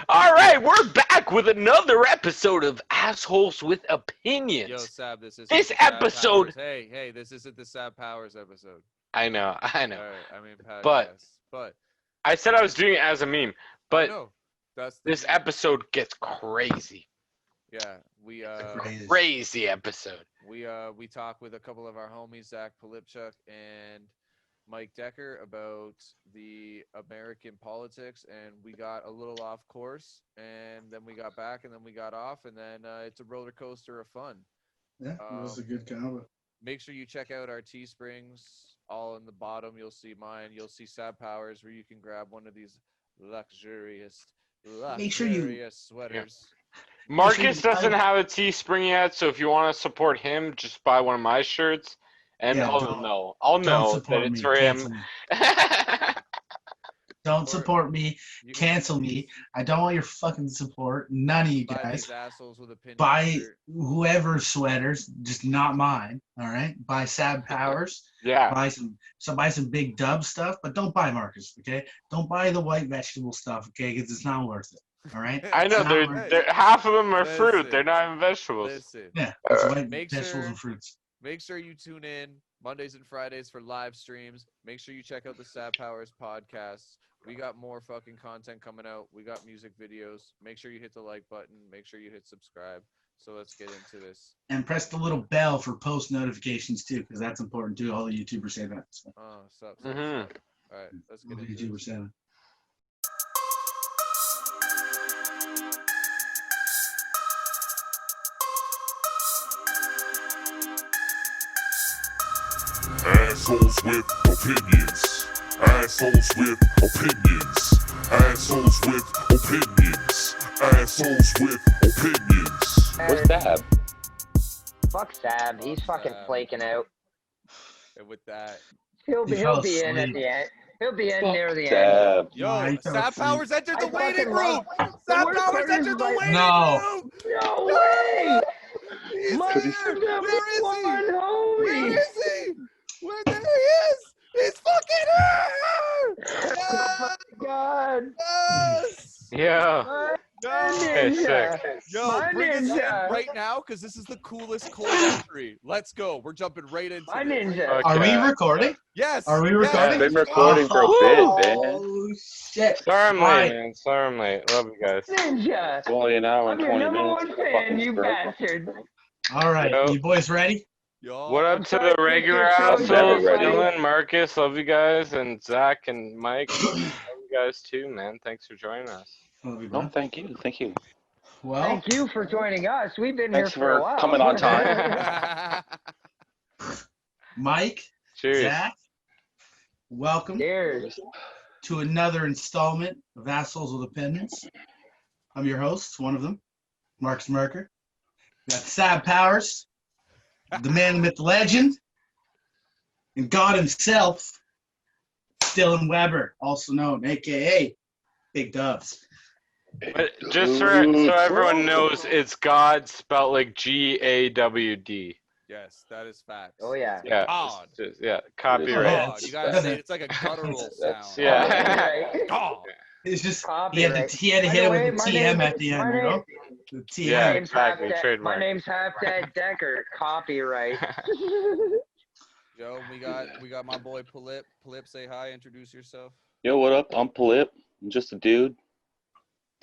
All right, we're back with another episode of Assholes with Opinions. Yo, Sab, this isn't This the Sab episode- Powers. Hey, this isn't the Sab Powers episode. I know. All right, I mean podcast. But I said I was doing it as a meme, but no, that's this episode gets crazy. Yeah, we Crazy episode. we talk with a couple of our homies, Zach Pylypczuk and Mike Dekker, about the American politics, and we got a little off course, and then we got back, and then we got off, and then it's a roller coaster of fun. Yeah, it was a good combo. Make sure you check out our Teesprings. All in the bottom, you'll see mine. You'll see Sab Powers, where you can grab one of these luxurious sweaters. Marcus doesn't have a Teespring yet, so if you want to support him, just buy one of my shirts, and Yeah, I'll know that it's for him. Don't support me. Cancel me. I don't want your fucking support. None of you Buy guys. these assholes with opinions. Buy whoever's sweaters, just not mine. All right. Buy Sab Powers. Yeah. Buy some Big Dubbz stuff, but don't buy Marcus. Okay. Don't buy the white vegetable stuff. Okay, because it's not worth it. All right. I know they're half of them are fruit. They're not even vegetables. Listen, Yeah. It's white Make vegetables sure- and fruits. make sure you tune in Mondays and Fridays for live streams. Make sure you check out the Sab Powers Podcast. We got more fucking content coming out. We got music videos. Make sure you hit the like button. Make sure you hit subscribe. So let's get into this. And press the little bell for post notifications too, because that's important too. All the YouTubers say that. So. Oh, sup. Mhm. All right, let's All get the into YouTubers this. say that. Assholes with opinions. Assholes with opinions. Assholes with opinions. Assholes with opinions. Where's Sab? Fuck Sab. He's fucking Sab. flaking out. And with that, He'll He fell be in at asleep. the end. He'll be in near the end. Sab. yo, Nah, he fell Sab asleep. Powers entered the I waiting fucking room. love- Sab worst Powers part is, entered the like- waiting No. room. No way! He's My here. number Where is one he? Where homie! is he? Where there he is? He's fucking here! Oh my god! Yes! Yeah. My Yes! Okay, ninja! sick. Yo, My bring us in ninja! right now, because this is the coolest cold entry. Let's go. We're jumping right into My this. ninja! Okay. Are we recording? Yes. Are we yes. recording? I've been recording for a bit, man. Oh shit! Sorry I'm late, Alright. man. Sorry I'm late. Love you guys. Ninja! Well, you know, in I'm your 20 number minutes. one fan, you bastard! All right, Yo. you boys ready? Yo, What up I'm to sorry the to regular get your show assholes? ready. Dylan, Marcus, love you guys, and Zach and Mike. Love you guys too, man. Thanks for joining us. Love you, No, bud. thank you. Thank you. Well, Thank you for joining us. We've been Thanks here for a for while. coming on time. Mike, Cheers. Zach, welcome Cheers. to another installment of Assholes with Opinions. I'm your host, one of them, Marcus Merker. We got Sab Powers, the man, the myth, the legend, and God himself, Dylan Weber, also known, aka Big Dubbz. But just so everyone knows, it's God spelled like GAWD. Yes, that is facts. Oh yeah. Yeah. God. Yeah. Copyright. God, you gotta say it. It's like a guttural sound. That's- Yeah. Copyright. God. It's just Copyright. he had to By hit the it way, with the my TM name- at the end, my you know? name- The Yeah, TM. My name's exactly, half trademark. My name's half Dad Dekker. Copyright. Yo, we got my boy Pylyp. Pylyp, say hi. Introduce yourself. Yo, what up? I'm Pylyp. I'm just a dude.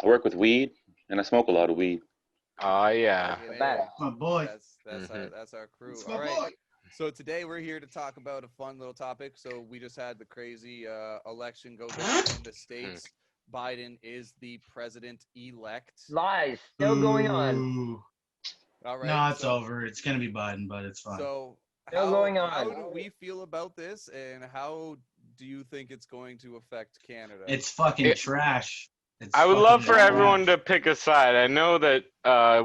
I work with weed, and I smoke a lot of weed. Oh, yeah. Fucking A. Bad. My boy. That's our crew. That's All my right. boy. So today we're here to talk about a fun little topic. So we just had the crazy election go down in the states. Biden is the president-elect. Lies. Still going on. Ooh. All right. No, it's so, over. It's gonna be Biden, but it's fine. So Still going on. How do we feel about this, and how do you think it's going to affect Canada? It's fucking trash. It's I would fucking love for trash. everyone to pick a side. I know that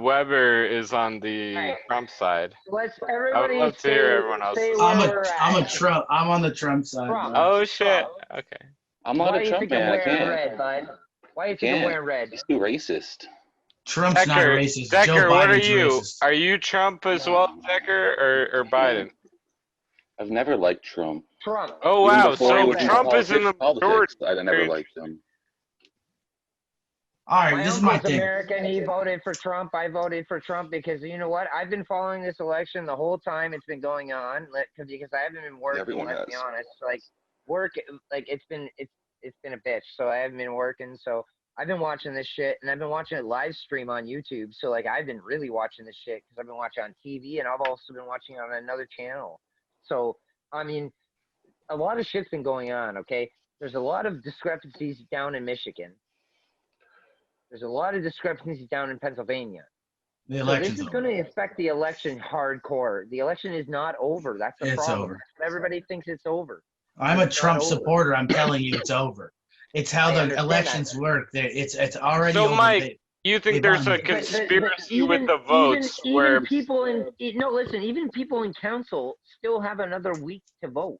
Weber is on the Right. Trump side. Let's everybody love to say, hear everyone else's say side. where we're at. I'm on the Trump side. Trump. bro. Oh, shit. Okay. I'm Why not do a you Trump think I'm man. I wearing can't. red, bud? Why do you think I'm Can't. wearing red? He's too racist. Trump's not Dekker, racist. Joe Dekker, what are Biden's you? racist. Are you Trump as well, Dekker, or Biden? I've never liked Trump. Trump. Oh, Even wow. before he So was in Trump is in the politics, majority. I never liked him. All right, My this is my uncle's thing. American. He voted for Trump. I voted for Trump because you know what? I've been following this election the whole time it's been going on. Because I haven't been working. Everyone Let's be has. honest. Like work, like it's been a bitch. So I haven't been working. So I've been watching this shit, and I've been watching it live stream on YouTube. So like I've been really watching this shit because I've been watching on TV, and I've also been watching on another channel. So I mean, a lot of shit's been going on. Okay, there's a lot of discrepancies down in Michigan. There's a lot of discrepancies down in Pennsylvania. The So election's this is over. going to affect the election hardcore. The election is not over. That's the It's problem. over. Everybody thinks it's over. I'm a It's not Trump over. supporter. I'm telling you, it's over. It's how I the understand elections that. work. It's already So, over. Mike, You think They there's bought a me. conspiracy with the votes even where people in listen, even people in council still have another week to vote.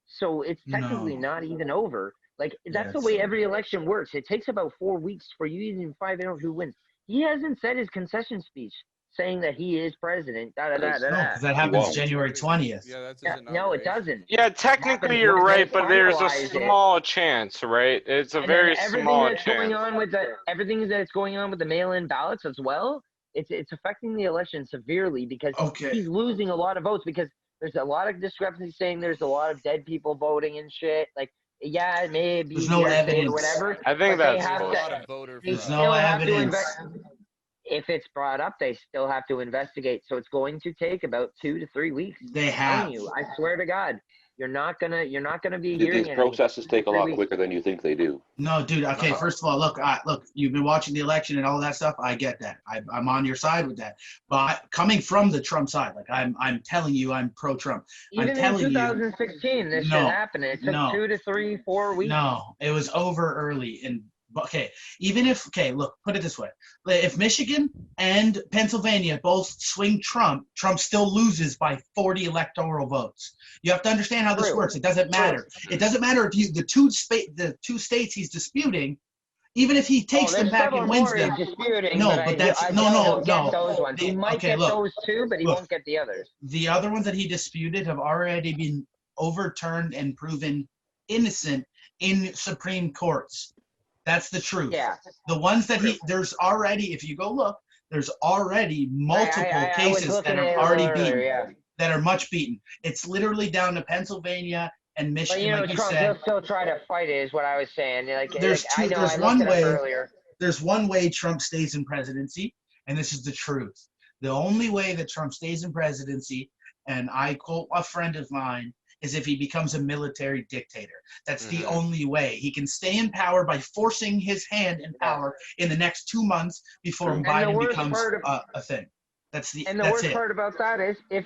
So it's technically No. not even over. Like that's the Yes. way every election works. It takes about 4 weeks for you to even find out who wins. He hasn't said his concession speech saying that he is president. Da da da da No, da. because that happens won't. January 20th. Yeah, that's Yeah, his no, it inauguration. doesn't. yeah, technically happens you're when they right, but there's a finalize it. small chance, right? It's a And very then everything small that's going chance. on with everything that's going on with the mail-in ballots as well. It's affecting the election severely because Okay. he's losing a lot of votes because there's a lot of discrepancy saying there's a lot of dead people voting and shit. Like, yeah, it may be There's no hearsay evidence. or whatever. I think but they that's have A bullshit. lot of voter They There's fraud. no still have to evidence. if it's brought up, they still have to investigate. So it's going to take about 2 to 3 weeks. They I'm have. telling you, I swear to God, you're not gonna be These hearing anything. processes take a 3 lot weeks. quicker than you think they do. No, dude. Okay, first of all, look. You've been watching the election and all that stuff. I get that. I'm on your side with that. But coming from the Trump side, like I'm telling you, I'm pro-Trump. Even in telling you- 2016, this shit No, happened. It took no. 2 to 3, 4 weeks. No, it was over early. And okay, look, put it this way: if Michigan and Pennsylvania both swing Trump still loses by 40 electoral votes. You have to understand how this True. works. It doesn't matter. It doesn't matter if the two states he's disputing, even if he takes them there's back several and wins more them. he's disputing, No, but but that's- I no, doubt no, he'll get no. those ones. He might Okay, get look. those two, but he Look. won't get the others. The other ones that he disputed have already been overturned and proven innocent in Supreme Courts. That's the truth. Yeah. The ones that there's already, if you go look, there's already multiple I was cases that looking are at it already earlier, beaten, yeah. that are much beaten. It's literally down to Pennsylvania and But Michigan, you know, like you Trump, said. he'll still try to fight it, is what I was saying. Like, There's I know, there's I one looked it up way. earlier. There's one way Trump stays in presidency, and this is the truth. The only way that Trump stays in presidency, and I quote a friend of mine, is if he becomes a military dictator. That's the only way. He can stay in power by forcing his hand in power in the next 2 months before And the Biden worst becomes part of- a thing. That's And the that's worst it. part about that is if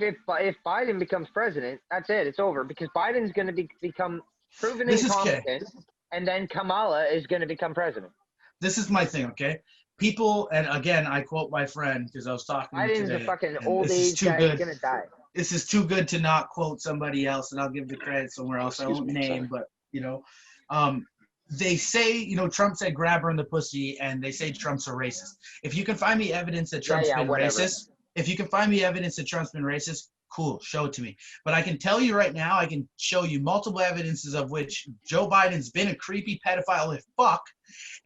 Biden becomes president, that's it. It's over because Biden's going to become proven This is incompetent, and then Kamala is going to become president. This is my thing, okay? People, and again, I quote my friend because I was talking to him Biden's today. a fucking and old this is age too guy. good. He's going to die. This is too good to not quote somebody else, and I'll give the credit somewhere else. I Excuse won't me, name, sorry. but they say, Trump said grab her in the pussy, and they say Trump's a racist. If you can find me evidence that Trump's been whatever. racist, if you can find me evidence that Trump's been racist, cool, show it to me. But I can tell you right now, I can show you multiple evidences of which Joe Biden's been a creepy pedophile fuck,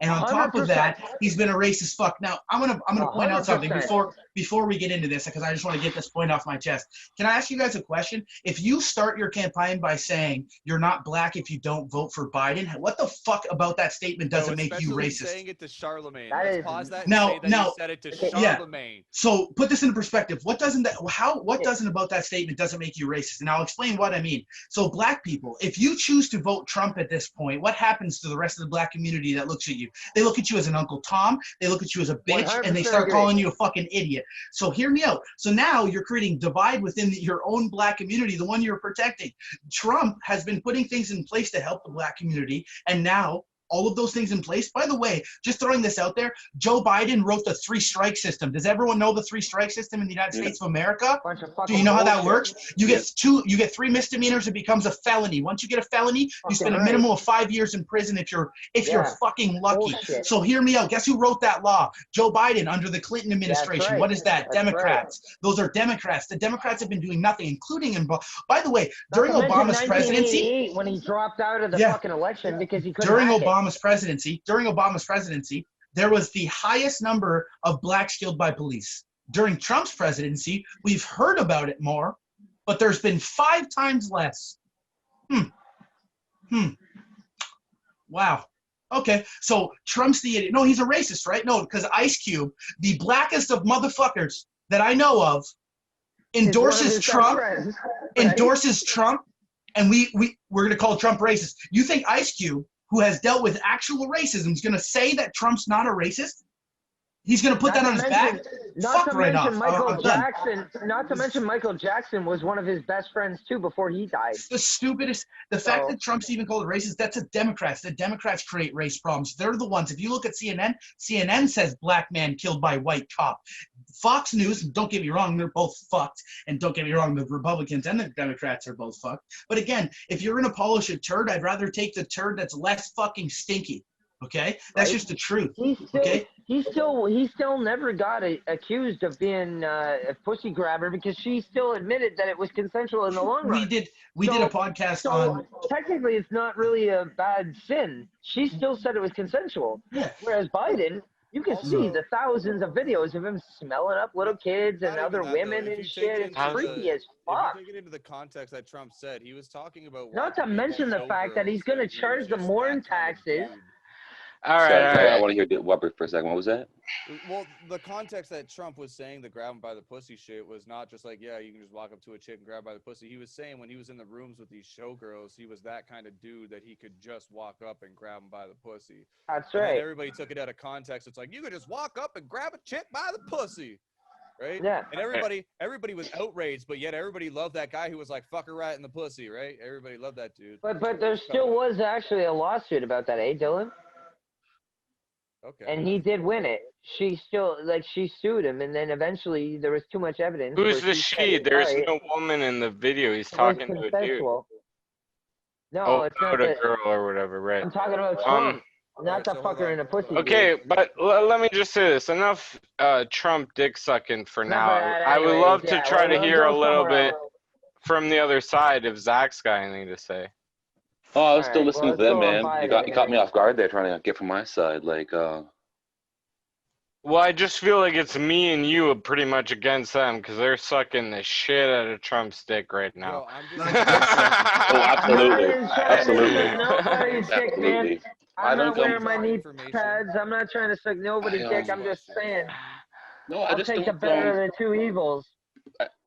and on top of 100%. that, he's been a racist fuck. Now, I'm gonna point out something 100%. before we get into this, because I just want to get this point off my chest. Can I ask you guys a question? If you start your campaign by saying you're not black if you don't vote for Biden, what the fuck about that statement doesn't make you especially racist? saying it to Charlemagne. That Let's is- pause that and No, say that no. he said it to Yeah. Charlemagne. So put this into perspective. What doesn't about that statement doesn't make you racist? And I'll explain what I mean. So black people, if you choose to vote Trump at this point, what happens to the rest of the black community that looks at you? They look at you as an Uncle Tom, they look at you as a bitch, and they 100% start agree. calling you a fucking idiot. So hear me out. So now you're creating divide within your own black community, the one you're protecting. Trump has been putting things in place to help the black community, and now all of those things in place. By the way, just throwing this out there, Joe Biden wrote the 3-strike system. Does everyone know the 3-strike system in the United States of America? Bunch of Do fucking you know how that bullshit. works? You get 3 misdemeanors, it becomes a felony. Once you get a felony, you Fucking spend a right. minimum of 5 years in prison if you're Yeah. fucking lucky. Bullshit. So hear me out. Guess who wrote that law? Joe Biden under the Clinton administration. right. What is that? That's Democrats. Those are Democrats. The Democrats have been doing nothing, including by the way, during Not to mention Obama's presidency, 1988 when he dropped out of the Yeah. fucking election because he couldn't during hack it. Obama's presidency, there was the highest number of blacks killed by police. During Trump's presidency, we've heard about it more, but there's been 5 times less. Wow. Okay, so Trump's the idiot. No, he's a racist, right? No, because Ice Cube, the blackest of motherfuckers that I know of, endorses Trump, endorses Trump, and we're gonna call Trump racist. You think Ice Cube, who has dealt with actual racism, is gonna say that Trump's not a racist? He's gonna put that on his back? Not Fuck to right mention off. Michael Jackson. Not to mention Michael Jackson was one of his best friends too before he died. It's the stupidest. The fact that Trump's even called it racist, that's the Democrats. The Democrats create race problems. They're the ones. If you look at CNN, CNN says black man killed by white cop. Fox News, don't get me wrong, they're both fucked. And don't get me wrong, the Republicans and the Democrats are both fucked. But again, if you're gonna polish a turd, I'd rather take the turd that's less fucking stinky. Okay, that's just the truth. He still never got accused of being a pussy grabber because she still admitted that it was consensual in the long run. We did a podcast on. Technically, it's not really a bad sin. She still said it was consensual. Yeah. Whereas Biden, you can see the thousands of videos of him smelling up little kids and other women and shit. It's creepy as fuck. If you take it into the context that Trump said, he was talking about. Not to mention the fact that he's going to charge them more in taxes. All right. I want to hear Weber for a second. What was that? Well, the context that Trump was saying the grab him by the pussy shit was not just like, yeah, you can just walk up to a chick and grab by the pussy. He was saying when he was in the rooms with these showgirls, he was that kind of dude that he could just walk up and grab him by the pussy. That's And right. everybody took it out of context. It's like, you could just walk up and grab a chick by the pussy. Right? Yeah. And everybody was outraged, but yet everybody loved that guy who was like, fuck her right in the pussy, right? Everybody loved that dude. But there still was actually a lawsuit about that, Dylan? Okay. And he did win it. She sued him, and then eventually there was too much evidence. Who's where the she said she? it There's right. no woman in the video. He's It was talking to a dude. consensual. No, Oh, it's not a the, girl or whatever, right? I'm talking about Trump, not the so hold fucker on. in a pussy. Okay, dude. but let me just say this. Enough Trump dick sucking for now. But I would anyways, love to yeah, try to we'll hear go a little somewhere bit else. from the other side if Zach's got anything to say. Oh, I was still Alright, listening well, to them, let's go man. on You Biden got me then. off guard there, trying to get from my side. Like, Well, I just feel like it's me and you are pretty much against them because they're sucking the shit out of Trump's dick right now. Bro, I'm Not just oh, absolutely, Nobody's trying to absolutely, suck nobody's dick, man. absolutely. I'm I don't not wearing come- my knee Information. pads. I'm not trying to suck nobody's I, dick. I'm just saying. No, I I'll just take the don't. better of the two evils.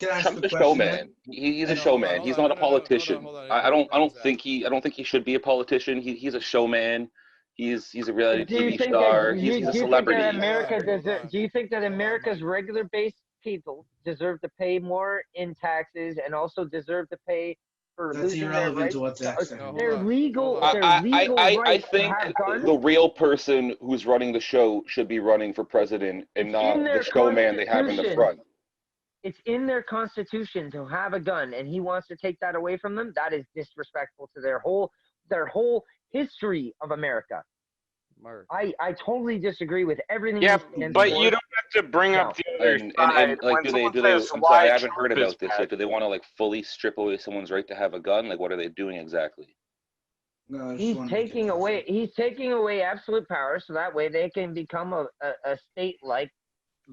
Can I ask Trump's a a question? showman. He's a showman. hold He's on, not a politician. hold on. I don't think he should be a politician. He's a showman. He's a reality Do you TV think star. that, He's a do you celebrity. think that America Hold on. do you think that America's regular-based people deserve to pay more in taxes and also deserve to pay for That's losing their irrelevant rights? to what Zach said. No, hold Their on. legal, Hold on. their I legal right think to have guns. the real person who's running the show should be running for president and It's not in their the showman they have in the constitution. front. It's in their constitution to have a gun, and he wants to take that away from them. That is disrespectful to their whole history of America. Mark. I totally disagree with everything. Yeah, he stands but for. you don't have to bring up the other And side. like, When do someone they? says I'm why sorry, I haven't Trump heard is about this bad. yet. Do they want to like fully strip away someone's right to have a gun? Like, what are they doing exactly? No, I just He's wanted to get taking that. away. He's taking away absolute power, so that way they can become a state like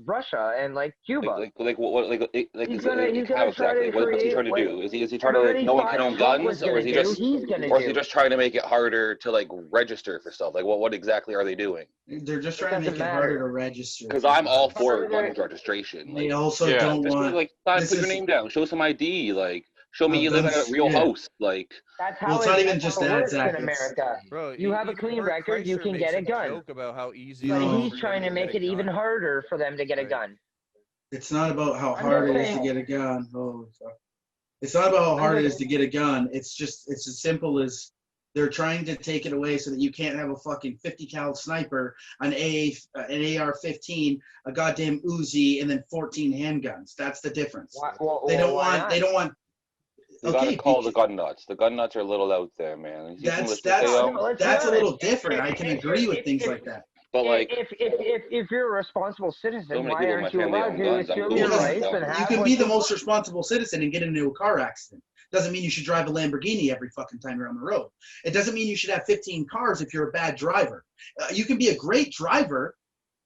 Russia and like Cuba. Like what? He's gonna How try to exactly? What's he create, trying to like, do? Is he trying to like no one can own guns, or is he just trying to make it harder to like register for stuff? Like what exactly are they doing? They're just trying to make doesn't it harder matter. to register. Because I'm all for They're- guns registration. They Like, also Yeah, don't just want. like this put your is- name down, show some ID, like show me No, you live in a guns- real yeah. house. Like That's Well, how it's not even that's just how it that, works Zach, in it's- America. Bro, You have a clean Bert record, you Kreischer can makes get a gun. Joke about how easy But But it is he's for trying to him make get it a even gun. harder for them to get a Right. gun. It's not about how I'm hard just it is to saying- get a gun. Oh, sorry. It's not about how I'm hard it just- is to get a gun. It's as simple as they're trying to take it away so that you can't have a fucking 50 cal sniper, an AR-15, a goddamn Uzi, and then 14 handguns. That's the difference. They don't want. you gotta call the gun nuts. The gun nuts are a little out there, man. You can listen to them, That's a be little honest. different. I can agree with things like that. but like if you're a responsible so citizen, many why people in my aren't you family allowed own to guns. I'm assume cool your with that, rights though. and have You can what be the you- most responsible citizen and get into a car accident. Doesn't mean you should drive a Lamborghini every fucking time you're on the road. It doesn't mean you should have 15 cars if you're a bad driver. You can be a great driver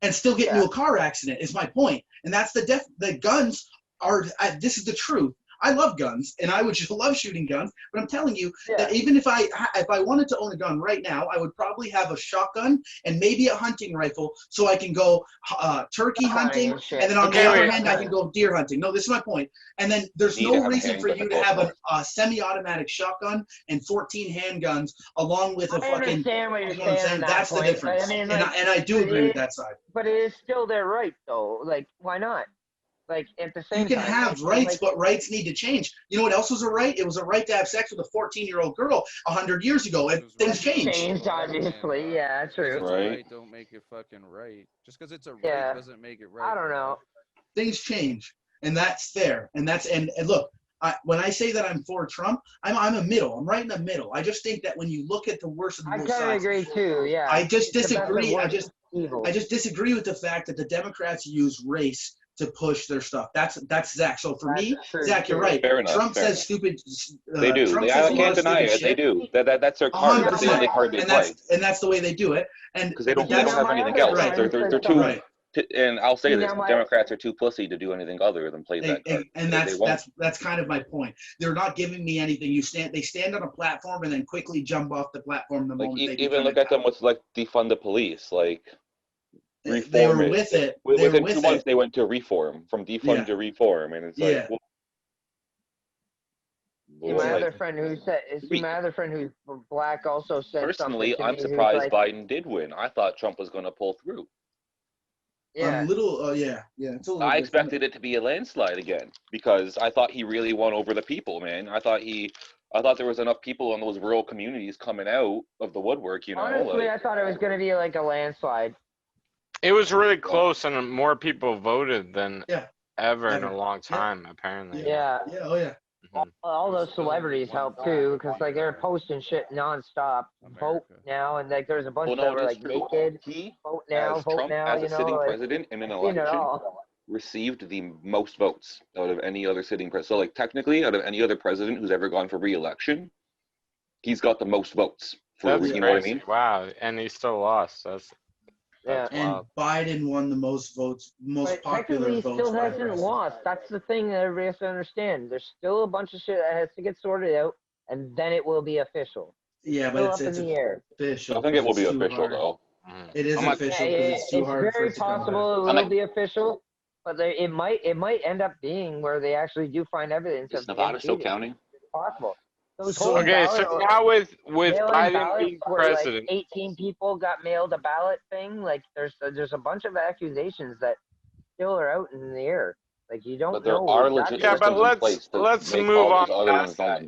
and still get into a car accident is my point. And that's the guns are, this is the truth. I love guns, and I would just love shooting guns. But I'm telling you that even if I wanted to own a gun right now, I would probably have a shotgun and maybe a hunting rifle, so I can go turkey hunting, and then on the other hand, I can go deer hunting. No, this is my point. And then there's no reason for you to have a semi-automatic shotgun and 14 handguns along with a fucking. I understand what you're saying. That's the difference. I mean, and I do agree with that side. But it is still their right, though. Like, why not? Like, at the same time, you can have rights, but rights need to change. You know what else was a right? It was a right to have sex with a 14-year-old girl 100 years ago, and things changed. Changed, obviously. Yeah, true. Right. Don't make it fucking right. Just because it's a right doesn't make it right. I don't know. Things change, and that's fair. And look, when I say that I'm for Trump, I'm a middle. I'm right in the middle. I just think that when you look at the worst of the both sides, I kind of agree too. Yeah. I just disagree. I just evil. disagree with the fact that the Democrats use race to push their stuff. That's Zach. So for me, Zach, you're right. Fair enough, Trump fair says stupid. They do. I can't deny it. They do. That's their card. That's the only card they play. And that's the way they do it. And because they don't have anything else. Right. They're too. Right. And I'll say this: Democrats are too pussy to do anything other than play that card. And that's kind of my point. They're not giving me anything. They stand on a platform and then quickly jump off the platform the moment they even look at them with like defund the police, like. They were with it. Within 2 months, they went to reform, from defund to reform, and it's like. My other friend who's black also said. Personally, I'm surprised Biden did win. I thought Trump was going to pull through. Yeah. I'm a little. It's a little. I expected it to be a landslide again because I thought he really won over the people, man. I thought there was enough people in those rural communities coming out of the woodwork. Honestly, I thought it was going to be like a landslide. It was really close, and more people voted than ever in a long time, apparently. Yeah. Oh, yeah. All those celebrities helped, too, because, like, they're posting shit nonstop. Vote now, and, like, there's a bunch that were, like, naked. Vote now, Trump, as a sitting president in an election, received the most votes out of any other sitting president. So, like, technically, out of any other president who's ever gone for re-election, he's got the most votes. That's you know what I mean? Wow, and he still lost. That's and Biden won the most votes, most popular votes. He still hasn't lost. That's the thing that everybody has to understand. There's still a bunch of shit that has to get sorted out, and then it will be official. Yeah, but it's in the air. Official. I think it will be official, though. It is official because it's too hard. It's very possible it will be official, but it might end up being where they actually do find evidence. Is Nevada still counting? It's possible. So now with Biden being president, like 18 people got mailed a ballot thing. Like there's a bunch of accusations that still are out in the air. Like you don't know. There are legit systems but let's move on past that.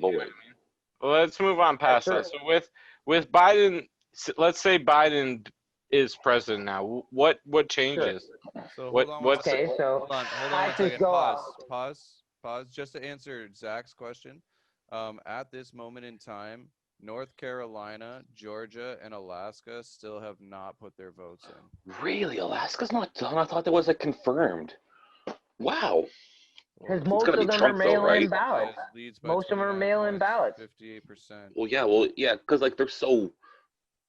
Let's move on past that. So with Biden, let's say Biden is president now. What changes? So Hold on a second. Pause. Just to answer Zach's question. At this moment in time, North Carolina, Georgia, and Alaska still have not put their votes in. Really? Alaska's not done? I thought that was like confirmed. Wow. Because most of them are mail-in ballots. Most of them are mail-in ballots. 58%. Well, yeah, because like they're so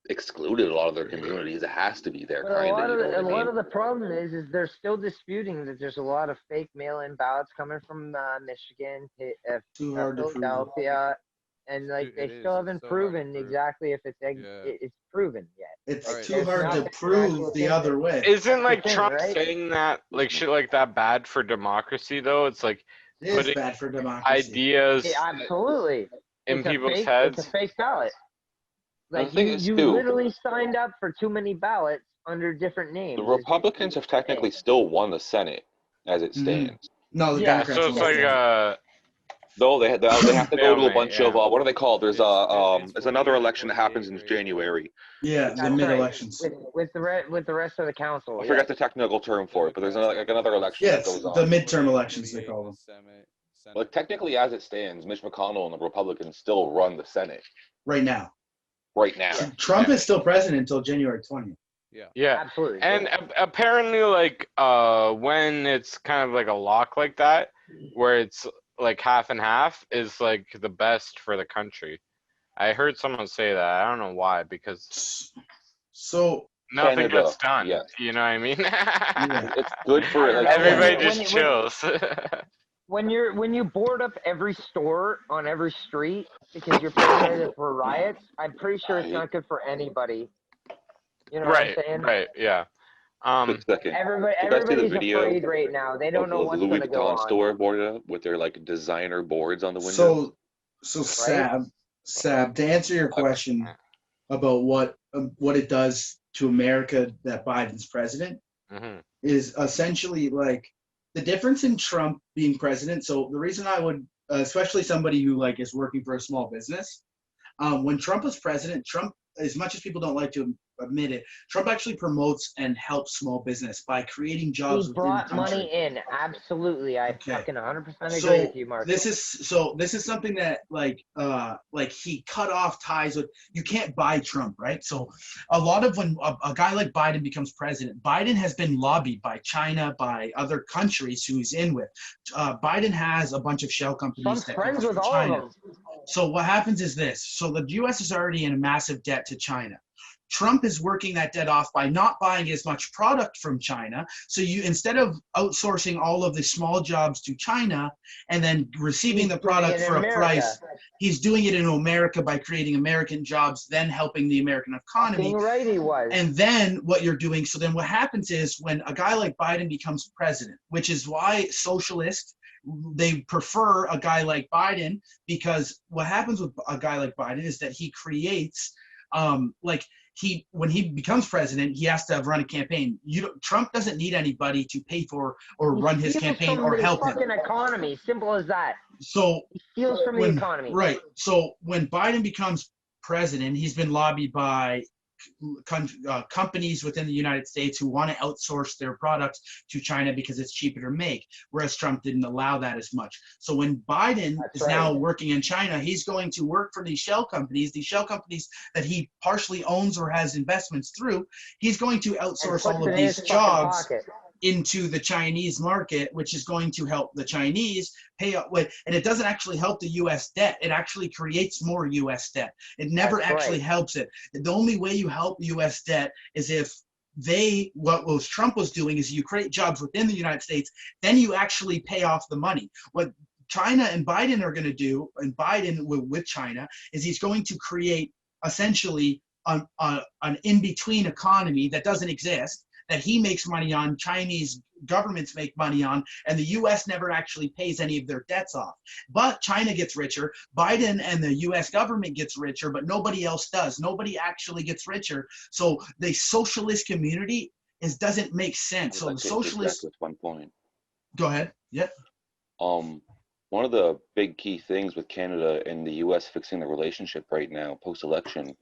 excluded a lot of their communities. It has to be there. A lot of the problem is they're still disputing that there's a lot of fake mail-in ballots coming from Michigan, Philadelphia, and like they still haven't proven exactly if it's proven yet. It's too hard to prove the other way. Isn't like Trump saying that like shit like that bad for democracy though? It's like it is bad for democracy. Ideas absolutely in people's heads. It's a fake ballot. Like you literally signed up for too many ballots under different names. The Republicans have technically still won the Senate as it stands. No, the Democrats. So it's like no, they have to go to a bunch of what are they called? There's another election that happens in January. Yeah, the mid-elections. With the rest of the council. I forgot the technical term for it, but there's another election that goes on. The midterm elections they call them. Like technically, as it stands, Mitch McConnell and the Republicans still run the Senate right now. Trump is still president until January 20th. Yeah, absolutely. And apparently, like when it's kind of like a lock like that, where it's like half and half, is like the best for the country. I heard someone say that. I don't know why, because. So nothing Canada, gets done. yeah. You know what I mean? It's good for like Everybody When- just chills. When you board up every store on every street because you're paranoid for riots, I'm pretty sure it's not good for anybody. You know right, what I'm saying? right, yeah. quick second. Everybody's video afraid right now. They don't know of what's Louis going to go Vuitton on. store boarded up with their like designer boards on the window. So Sab, to answer your question about what it does to America that Biden's president is essentially like the difference in Trump being president. So the reason I would, especially somebody who like is working for a small business, when Trump was president, Trump, as much as people don't like to admit it, Trump actually promotes and helps small business by creating jobs. He brought money in. Absolutely, I fucking 100% agree with you, Mark. This is something that like he cut off ties with. You can't buy Trump, right? So a lot of when a guy like Biden becomes president, Biden has been lobbied by China, by other countries who he's in with. Biden has a bunch of shell companies that friends come with from all China. of them. So what happens is this. So the U.S. is already in a massive debt to China. Trump is working that debt off by not buying as much product from China. So you, instead of outsourcing all of the small jobs to China and then receiving the product for a price, he's doing it in America by creating American jobs, then helping the American economy. Right, he was. And then what you're doing, so then what happens is when a guy like Biden becomes president, which is why socialists, they prefer a guy like Biden, because what happens with a guy like Biden is that he creates when he becomes president, he has to run a campaign. Trump doesn't need anybody to pay for or run his campaign or help him. Fucking economy, simple as that. So he steals from the economy. Right. So when Biden becomes president, he's been lobbied by companies within the United States who want to outsource their products to China because it's cheaper to make, whereas Trump didn't allow that as much. So when Biden is now working in China, he's going to work for these shell companies that he partially owns or has investments through. He's going to outsource all of these jobs into the Chinese market, which is going to help the Chinese pay up. And it doesn't actually help the U.S. debt. It actually creates more U.S. debt. It never actually helps it. The only way you help U.S. debt is if Trump was doing is you create jobs within the United States, then you actually pay off the money. What China and Biden are going to do, and Biden with China, is he's going to create essentially an in-between economy that doesn't exist, that he makes money on, Chinese governments make money on, and the U.S. never actually pays any of their debts off. But China gets richer, Biden and the U.S. government gets richer, but nobody else does. Nobody actually gets richer. So the socialist community doesn't make sense. So the socialist. With one point. Go ahead. Yep. One of the big key things with Canada and the U.S. fixing the relationship right now, post-election,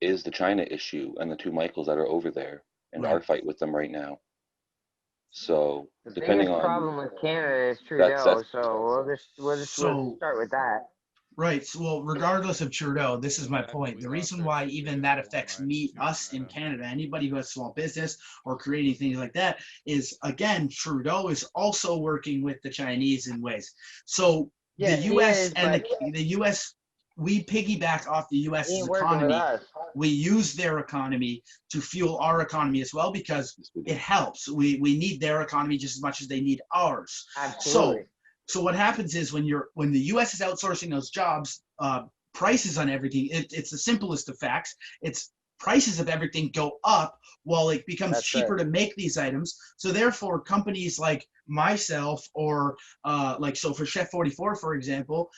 is the China issue and the two Michaels that are over there. And our fight with them right now. So the depending biggest on problem with Canada is Trudeau, so we'll just start with that. Right. So, well, regardless of Trudeau, this is my point. The reason why even that affects us in Canada, anybody who has small business or creating things like that, is and Trudeau is also working with the Chinese in ways. So the U.S. the U.S. we piggyback off the U.S.'s economy. We use their economy to fuel our economy as well because it helps. We need their economy just as much as they need ours. Absolutely. So what happens is when the U.S. is outsourcing those jobs, prices on everything, it's the simplest of facts. It's prices of everything go up while it becomes cheaper to make these items. So therefore, companies like myself or for Chef 44, for example,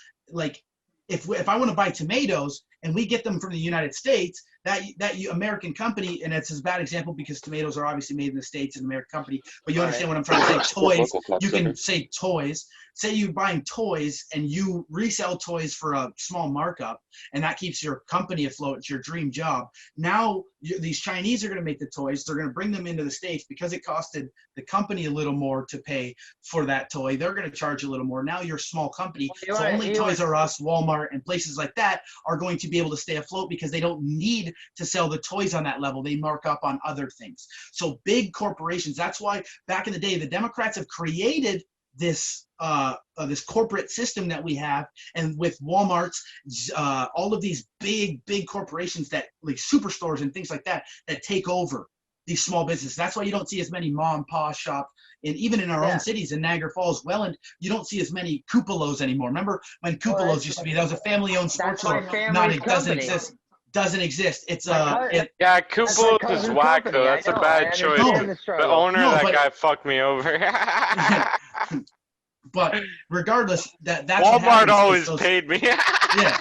if I want to buy tomatoes and we get them from the United States, that American company, and it's a bad example because tomatoes are obviously made in the States, an American company, but you understand what I'm trying to say. Toys, you can say toys. Say you're buying toys and you resell toys for a small markup, and that keeps your company afloat. It's your dream job. Now these Chinese are going to make the toys. They're going to bring them into the States because it costed the company a little more to pay for that toy. They're going to charge a little more. Now you're a small company, so only Toys R Us, Walmart, and places like that are going to be able to stay afloat because they don't need to sell the toys on that level. They mark up on other things. So big corporations, that's why back in the day, the Democrats have created this corporate system that we have, and with Walmart's, all of these big corporations that like superstores and things like that take over these small businesses. That's why you don't see as many mom and pop shops, and even in our own cities in Niagara Falls, Welland, you don't see as many Cupolos anymore. Remember when Cupolos used to be? That was a family-owned sports store. Not it doesn't exist. Doesn't exist. It's yeah, Cupolos is whack though. That's a bad choice. The owner of that guy fucked me over. But regardless, that's Walmart always paid me. Yeah,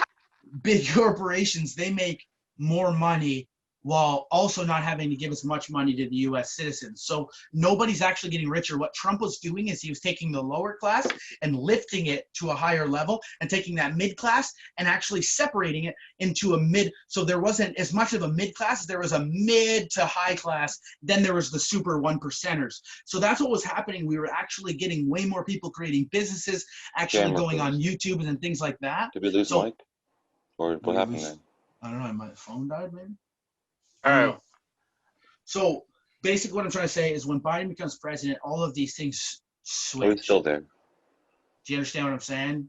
big corporations, they make more money while also not having to give as much money to the U.S. citizens. So nobody's actually getting richer. What Trump was doing is he was taking the lower class and lifting it to a higher level and taking that mid class and actually separating it into a mid. So there wasn't as much of a mid class. There was a mid to high class. Then there was the super 1%ers. So that's what was happening. We were actually getting way more people creating businesses, actually going on YouTube and things like that. Did we lose Mike? Or what happened then? I don't know. My phone died, maybe. All right. So basically what I'm trying to say is when Biden becomes president, all of these things switch. Oh, he's still there. Do you understand what I'm saying?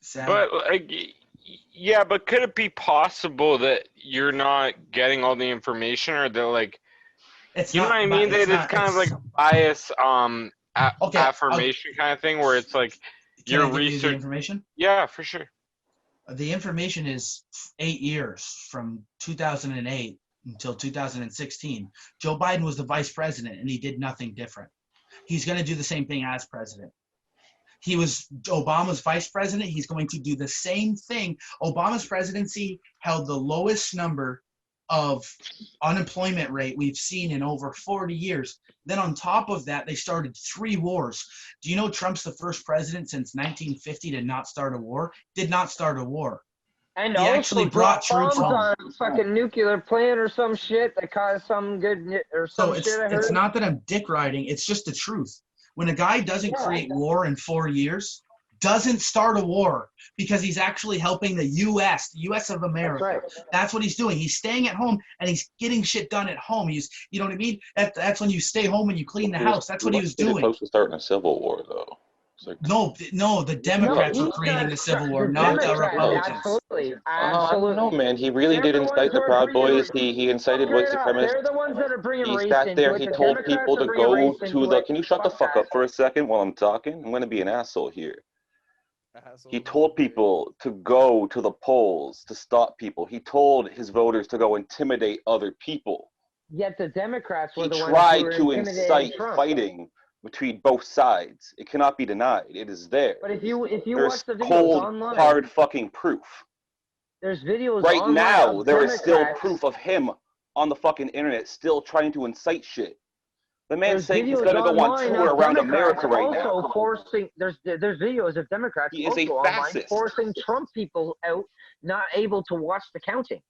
Sam? But yeah, but could it be possible that you're not getting all the information, or that like, you know what I mean? That it's kind of like a bias affirmation kind of thing, where it's like your research. The information? Yeah, for sure. The information is 8 years from 2008 until 2016. Joe Biden was the vice president, and he did nothing different. He's going to do the same thing as president. He was Obama's vice president. He's going to do the same thing. Obama's presidency held the lowest number of unemployment rate we've seen in over 40 years. Then on top of that, they started 3 wars. Do you know Trump's the first president since 1950 to not start a war? Did not start a war. And he also actually brought troops home. on a fucking nuclear plant or some shit that caused some good or some shit. It's not that I'm dick riding. It's just the truth. When a guy doesn't create war in 4 years, doesn't start a war, because he's actually helping the U.S. of America. That's right. That's what he's doing. He's staying at home and he's getting shit done at home. You know what I mean? That's when you stay home and you clean the house. That's what he was doing. Close to starting a civil war, though. Like, no, the Democrats were creating the civil war, not the Republicans. Absolutely. I don't know, man. He really did incite the Proud Boys. He incited white supremacists. They're the ones that are bringing race He sat there. He told people to go to the. Can you shut the fuck up for a second while I'm talking? I'm going to be an asshole here. He told people to go to the polls to stop people. He told his voters to go intimidate other people. Yet the Democrats were the ones who tried to incite fighting between both sides. It cannot be denied. It is there. But if you watch the videos cold, online, hard fucking proof. There's videos right online now. Of there Democrats. is still proof of him on the fucking internet, still trying to incite shit. The man's saying he's going to go on tour around America right now. There's videos of Democrats he is a fascist. Forcing Trump people out, not able to watch the counting.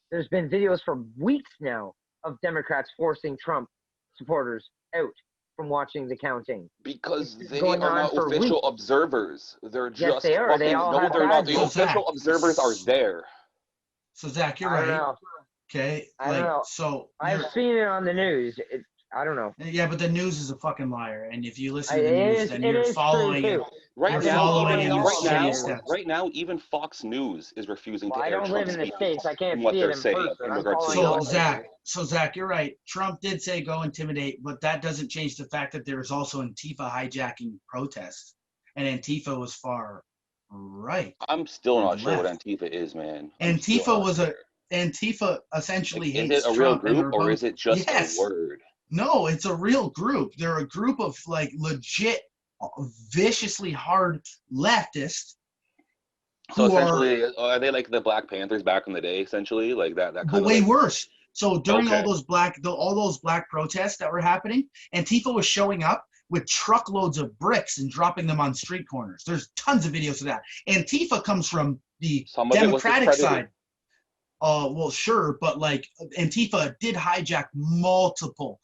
There's been videos for weeks now of Democrats forcing Trump supporters out from watching the counting. Because they are not official observers. They're just yes, they are. They all no, have they're not. The So official Zach, observers are there. So Zach, you're I don't right. know. Okay, I don't know. So I've seen it on the news. I don't know. Yeah, but the news is a fucking liar, and if you listen to the news, then you're following it. Right now, even Fox News is refusing to air Trump's I don't live in the States. I can't what see they're it in saying person. in regards to Zach, you're right. Trump did say go intimidate, but that doesn't change the fact that there is also Antifa hijacking protests, and Antifa was far right. I'm still not sure what Antifa is, man. Antifa essentially hates Is it a real group or is it just a word? No, it's a real group. They're a group of like legit, viciously hard leftists. So essentially, are they like the Black Panthers back in the day? Essentially, like that kind but way worse. So during all those black protests that were happening, Antifa was showing up with truckloads of bricks and dropping them on street corners. There's tons of videos of that. Antifa comes from the Democratic side. Well, sure, but like Antifa did hijack multiple.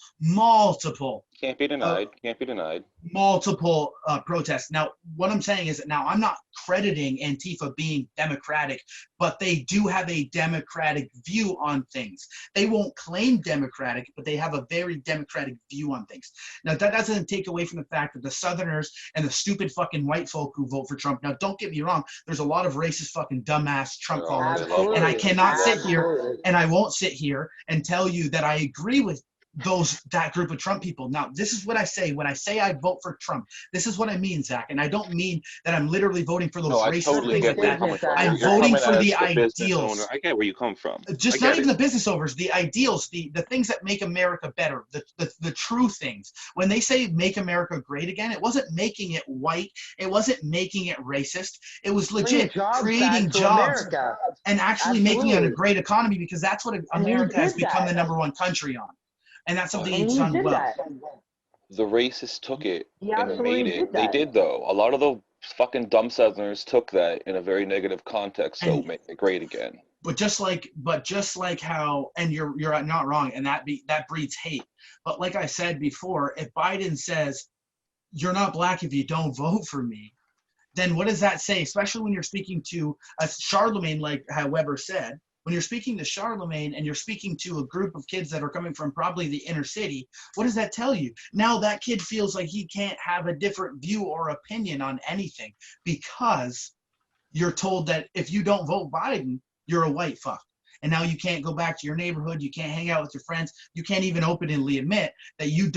Can't be denied. Can't be denied. Multiple protests. Now, what I'm saying is that now I'm not crediting Antifa being democratic, but they do have a democratic view on things. They won't claim democratic, but they have a very democratic view on things. Now, that doesn't take away from the fact that the Southerners and the stupid fucking white folk who vote for Trump. Now, don't get me wrong. There's a lot of racist fucking dumbass Trump followers, and I cannot sit here and I won't sit here and tell you that I agree with that group of Trump people. Now, this is what I say when I say I vote for Trump. This is what I mean, Zach, and I don't mean that I'm literally voting for those racist things like that. I'm voting for the ideals. I get where you come from. Just not even the business owners, the ideals, the things that make America better, the true things. When they say make America great again, it wasn't making it white. It wasn't making it racist. It was legit creating jobs and actually making it a great economy, because that's what America has become the #1 country on. And that's something he's done well. The racists took it and made it. They did, though. A lot of the fucking dumb Southerners took that in a very negative context, so make it great again. But just like how, and you're not wrong, and that breeds hate. But like I said before, if Biden says you're not black if you don't vote for me, then what does that say? Especially when you're speaking to a Charlemagne, like how Weber said. When you're speaking to Charlemagne and you're speaking to a group of kids that are coming from probably the inner city, what does that tell you? Now that kid feels like he can't have a different view or opinion on anything, because you're told that if you don't vote Biden, you're a white fuck. And now you can't go back to your neighborhood. You can't hang out with your friends. You can't even openly admit that you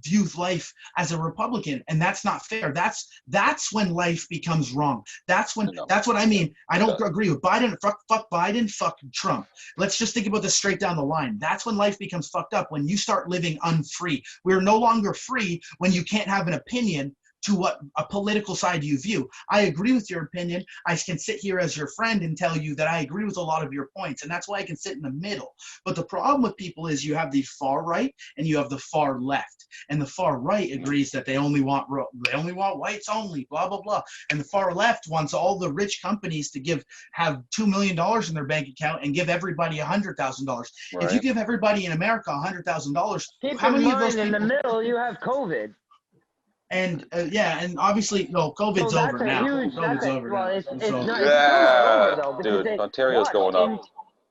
view life as a Republican. And that's not fair. That's when life becomes wrong. That's what I mean. I don't agree with Biden. Fuck Biden, fuck Trump. Let's just think about this straight down the line. That's when life becomes fucked up, when you start living unfree. We're no longer free when you can't have an opinion to what a political side you view. I agree with your opinion. I can sit here as your friend and tell you that I agree with a lot of your points, and that's why I can sit in the middle. But the problem with people is you have the far right and you have the far left. And the far right agrees that they only want whites only, blah, blah, blah. And the far left wants all the rich companies to have $2 million in their bank account and give everybody $100,000. Right. If you give everybody in America $100,000, how many of those people? In the middle, you have COVID. And and obviously, COVID's over now. COVID's over now. Dude, Ontario's going up.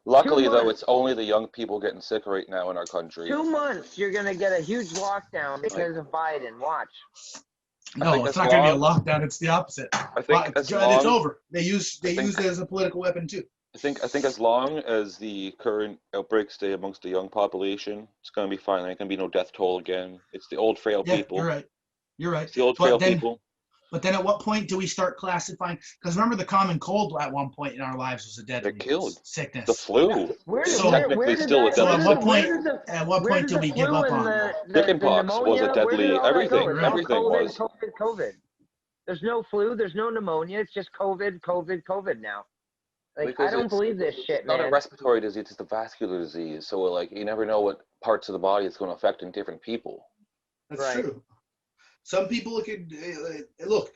Luckily, though, it's only the young people getting sick right now in our country. 2 months, you're gonna get a huge lockdown because of Biden. Watch. No, it's not gonna be a lockdown. It's the opposite. I think it's over. They use it as a political weapon too. I think as long as the current outbreaks stay amongst the young population, it's gonna be fine. There ain't gonna be no death toll again. It's the old frail people. You're right. It's the old frail people. But then at what point do we start classifying? Because remember, the common cold at one point in our lives was a deadly sickness. The flu. Technically still a deadly sickness. At what point do we give up on that? Chickenpox was a deadly everything. Everything was. COVID. There's no flu. There's no pneumonia. It's just COVID now. I don't believe this shit, man. It's not a respiratory disease. It's a vascular disease. So, you never know what parts of the body it's going to affect in different people. That's true. Some people look,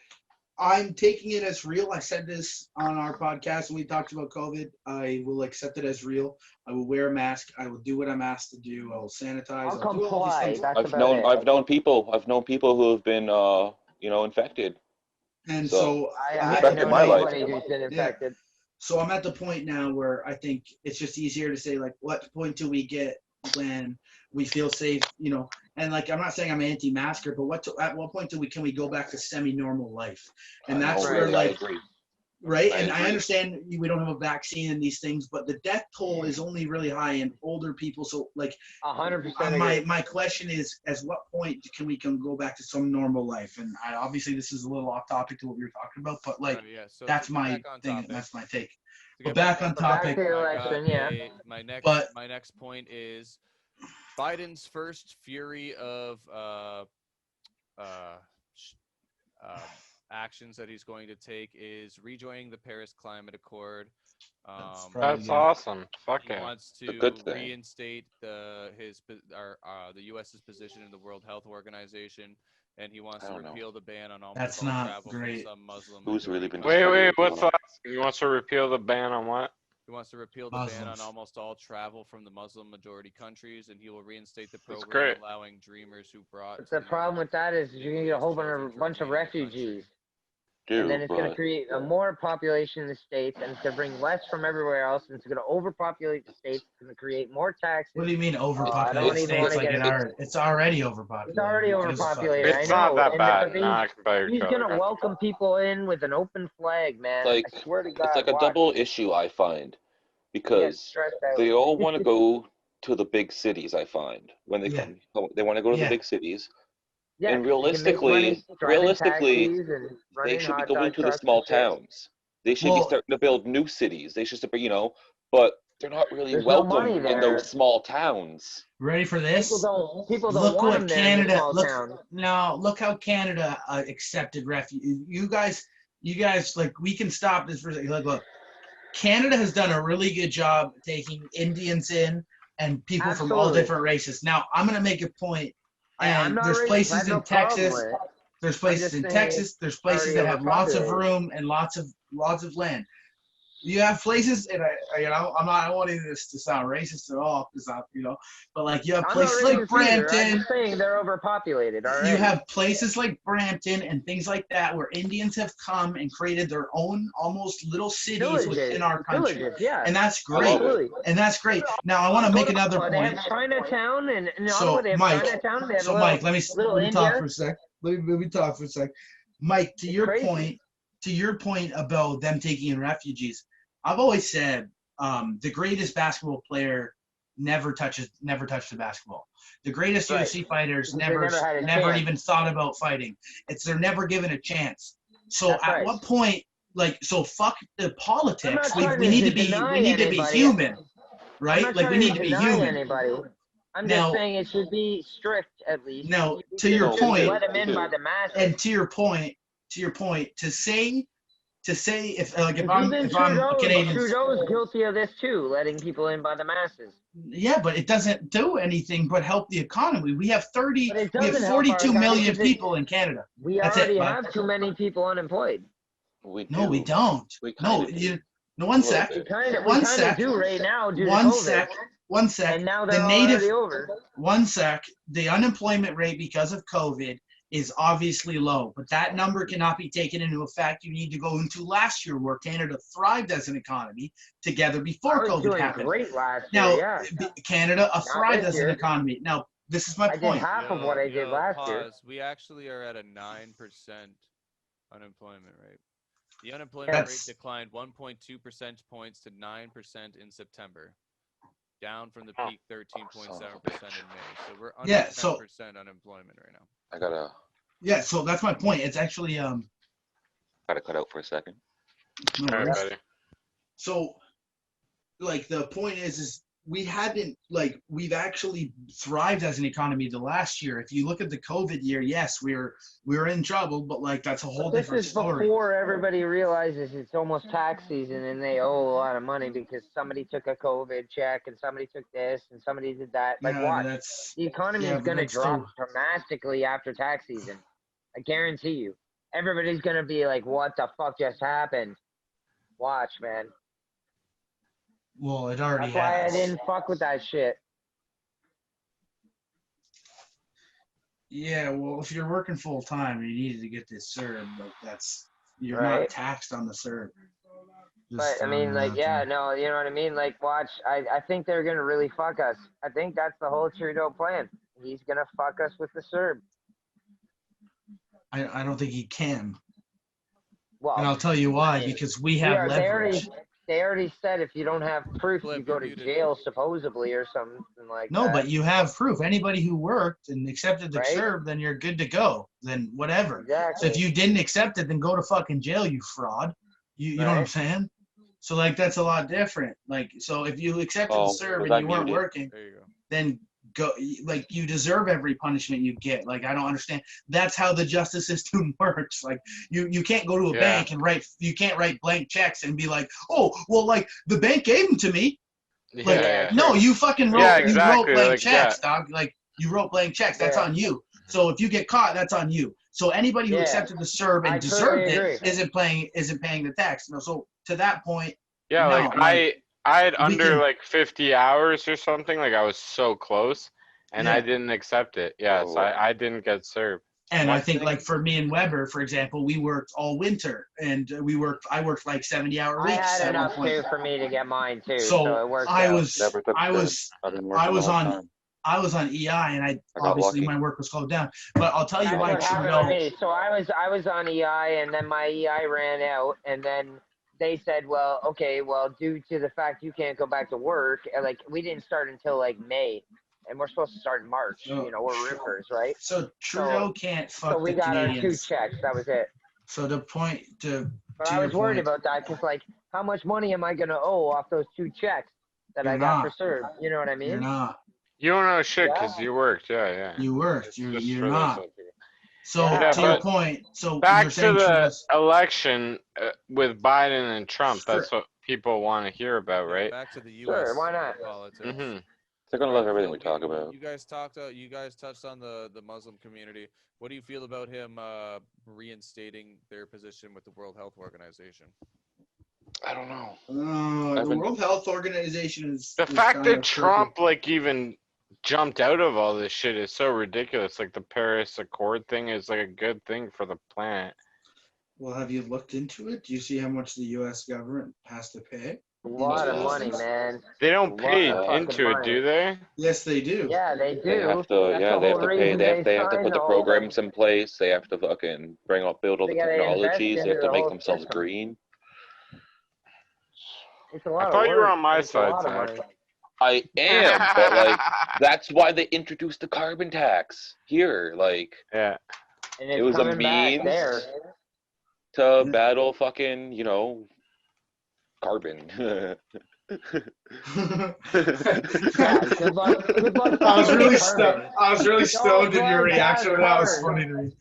I'm taking it as real. I said this on our podcast when we talked about COVID. I will accept it as real. I will wear a mask. I will do what I'm asked to do. I will sanitize. I'll comply. I've known people who have been infected. And so I know anybody who's been infected. So I'm at the point now where I think it's just easier to say, what point do we get when we feel safe, and I'm not saying I'm anti-masker, but at what point can we go back to semi-normal life? And that's where right. And I understand we don't have a vaccine and these things, but the death toll is only really high in older people. So 100%. My question is, at what point can we go back to some normal life? And obviously this is a little off topic to what we were talking about, but so that's my thing. That's my take. But back on topic. My next point is Biden's first fury of actions that he's going to take is rejoining the Paris Climate Accord. That's awesome. Fuck he it. wants to reinstate the U.S.'s position in the World Health Organization, and he wants to repeal the ban on almost all travel from some Muslim. Who's really been? Wait. What's that? He wants to repeal the ban on what? He wants to repeal the ban on almost all travel from the Muslim-majority countries, and he will reinstate the program allowing dreamers who brought... But the problem with that is you're going to get a whole bunch of refugees. And then it's going to create a more population in the States, and it's going to bring less from everywhere else, and it's going to overpopulate the States. It's going to create more taxes. What do you mean overpopulate the States? Like it's already overpopulated. It's already overpopulated. It's not that bad. He's going to welcome people in with an open flag, man. Like, I swear to God. It's like a double issue, I find, because they all want to go to the big cities, I find. When they come, they want to go to the big cities. Yeah, and realistically, they should be going to the small towns. They should be starting to build new cities. They should, but they're not really welcome in those small towns. Ready for this? People don't want what Canada. Look how Canada accepted refugees. You guys, like, we can stop this for a second. Look, Canada has done a really good job taking Indians in and people from all different races. Now, I'm going to make a point. And there's places in Texas. There's places in Texas. There's places that have lots of room and lots of land. You have places, and I don't want this to sound racist at all, because but like you have places like Brampton. I'm just saying they're overpopulated. All right. You have places like Brampton and things like that where Indians have come and created their own almost little cities within our country, and that's great. And that's great. Now I want to make another point. They have Chinatown and Mike, let me talk for a sec. Let me talk for a sec. Mike, to your point about them taking in refugees. I've always said the greatest basketball player never touched the basketball. The greatest UFC fighters never even thought about fighting. They're never given a chance. So at what point, fuck the politics. We need to be human, right? Like we need to be human. I'm just saying it should be strict at least. Now, to your point, let them in by the masses. And to your point, to say if I'm Canadian, Trudeau's guilty of this too, letting people in by the masses. Yeah, but it doesn't do anything but help the economy. We have 42 million people in Canada. We already have too many people unemployed. We don't. One sec. We kind of do right now due to COVID. One sec. And now they're already over. One sec. The unemployment rate because of COVID is obviously low, but that number cannot be taken into effect. You need to go into last year where Canada thrived as an economy together before COVID happened. Great last year, Canada thrived as an economy. Now, this is my point. I did half of what I did last year. We actually are at a 9% unemployment rate. The unemployment rate declined 1.2 percentage points to 9% in September, down from the peak 13.7% in May. So we're under 10% unemployment right now. So that's my point. It's actually gotta cut out for a second. So the point is we've actually thrived as an economy the last year. If you look at the COVID year, yes, we were in trouble, but that's a whole different story. This is before everybody realizes it's almost tax season and they owe a lot of money because somebody took a COVID check and somebody took this and somebody did that. The economy is going to drop dramatically after tax season. I guarantee you. Everybody's going to be like, what the fuck just happened? Watch, man. Well, it already has. That's why I didn't fuck with that shit. Yeah, well, if you're working full time, you needed to get this CERB, but you're not taxed on the CERB. But I mean, you know what I mean? Watch, I think they're gonna really fuck us. I think that's the whole Trudeau plan. He's gonna fuck us with the CERB. I don't think he can. Well, and I'll tell you why, because we have leverage. They already said if you don't have proof, you go to jail, supposedly, or something like that. No, but you have proof. Anybody who worked and accepted the CERB, then you're good to go. Then whatever. Exactly. So if you didn't accept it, then go to fucking jail, you fraud. You know what I'm saying? So that's a lot different. So if you accepted the CERB and you weren't working, then go. You deserve every punishment you get. I don't understand. That's how the justice system works. You can't go to a bank and you can't write blank checks and be like, oh, well, the bank gave them to me. No, you fucking wrote, you wrote blank checks, dog. You wrote blank checks. That's on you. So if you get caught, that's on you. So anybody who accepted the CERB and deserved it isn't paying the tax. No, so to that point, I had under like 50 hours or something. Like I was so close, and I didn't accept it. Yeah, so I didn't get served. And I think like for me and Weber, for example, we worked all winter, and I worked like 70-hour weeks. I had at one enough point. too for me to get mine too. So it worked I out. was on EI, and I obviously my work was slowed down. But I'll tell you why Trudeau. So I was on EI, and then my EI ran out, and then they said, well, due to the fact you can't go back to work, like we didn't start until like May. And we're supposed to start in March. We're roofers, right? So Trudeau can't fuck the Canadiens. So we got our 2 checks. That was it. So the point But I was worried about that because, like, how much money am I going to owe off those 2 checks that I got for served? You know what I mean? You're not. You don't know shit because you worked. Yeah. You worked. You're not. So to your point. So back to the election with Biden and Trump. That's what people want to hear about, right? Back to the U.S. Sure, why not? Politics. Mm-hmm. They're gonna love everything we talk about. You guys touched on the Muslim community. What do you feel about him reinstating their position with the World Health Organization? I don't know. The World Health Organization is the fact that Trump like even jumped out of all this shit is so ridiculous. Like the Paris Accord thing is like a good thing for the planet. Well, have you looked into it? Do you see how much the U.S. government has to pay? A lot of money, man. They don't pay into it, do they? Yes, they do. Yeah, they do. They have to, they have to pay. They have to put the programs in place. They have to fucking build all the technologies. They have to make themselves green. It's a lot I thought you were on my side, Zach. I am, but like that's why they introduced the carbon tax here. Like, yeah, it was a means to battle fucking, carbon. Good luck I was really stoned in your reaction. That was funny to me.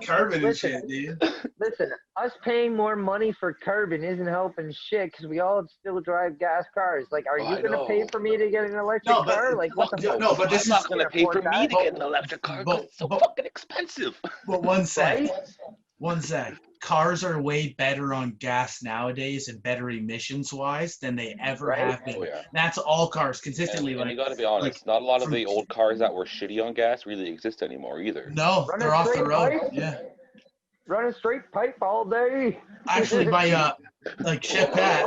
Carbon and shit, dude. Listen, us paying more money for carbon isn't helping shit because we all still drive gas cars. Like, are you going to pay for me to get an electric car? Like, what the fuck? No, but this is not going to pay for me to get an electric car because it's so fucking expensive. But one sec. Cars are way better on gas nowadays and better emissions-wise than they ever have been. Oh, yeah. That's all cars consistently. And you got to be honest, not a lot of the old cars that were shitty on gas really exist anymore either. No, they're off the road. Yeah. Running straight pipe all day. Actually, my Chef Pat,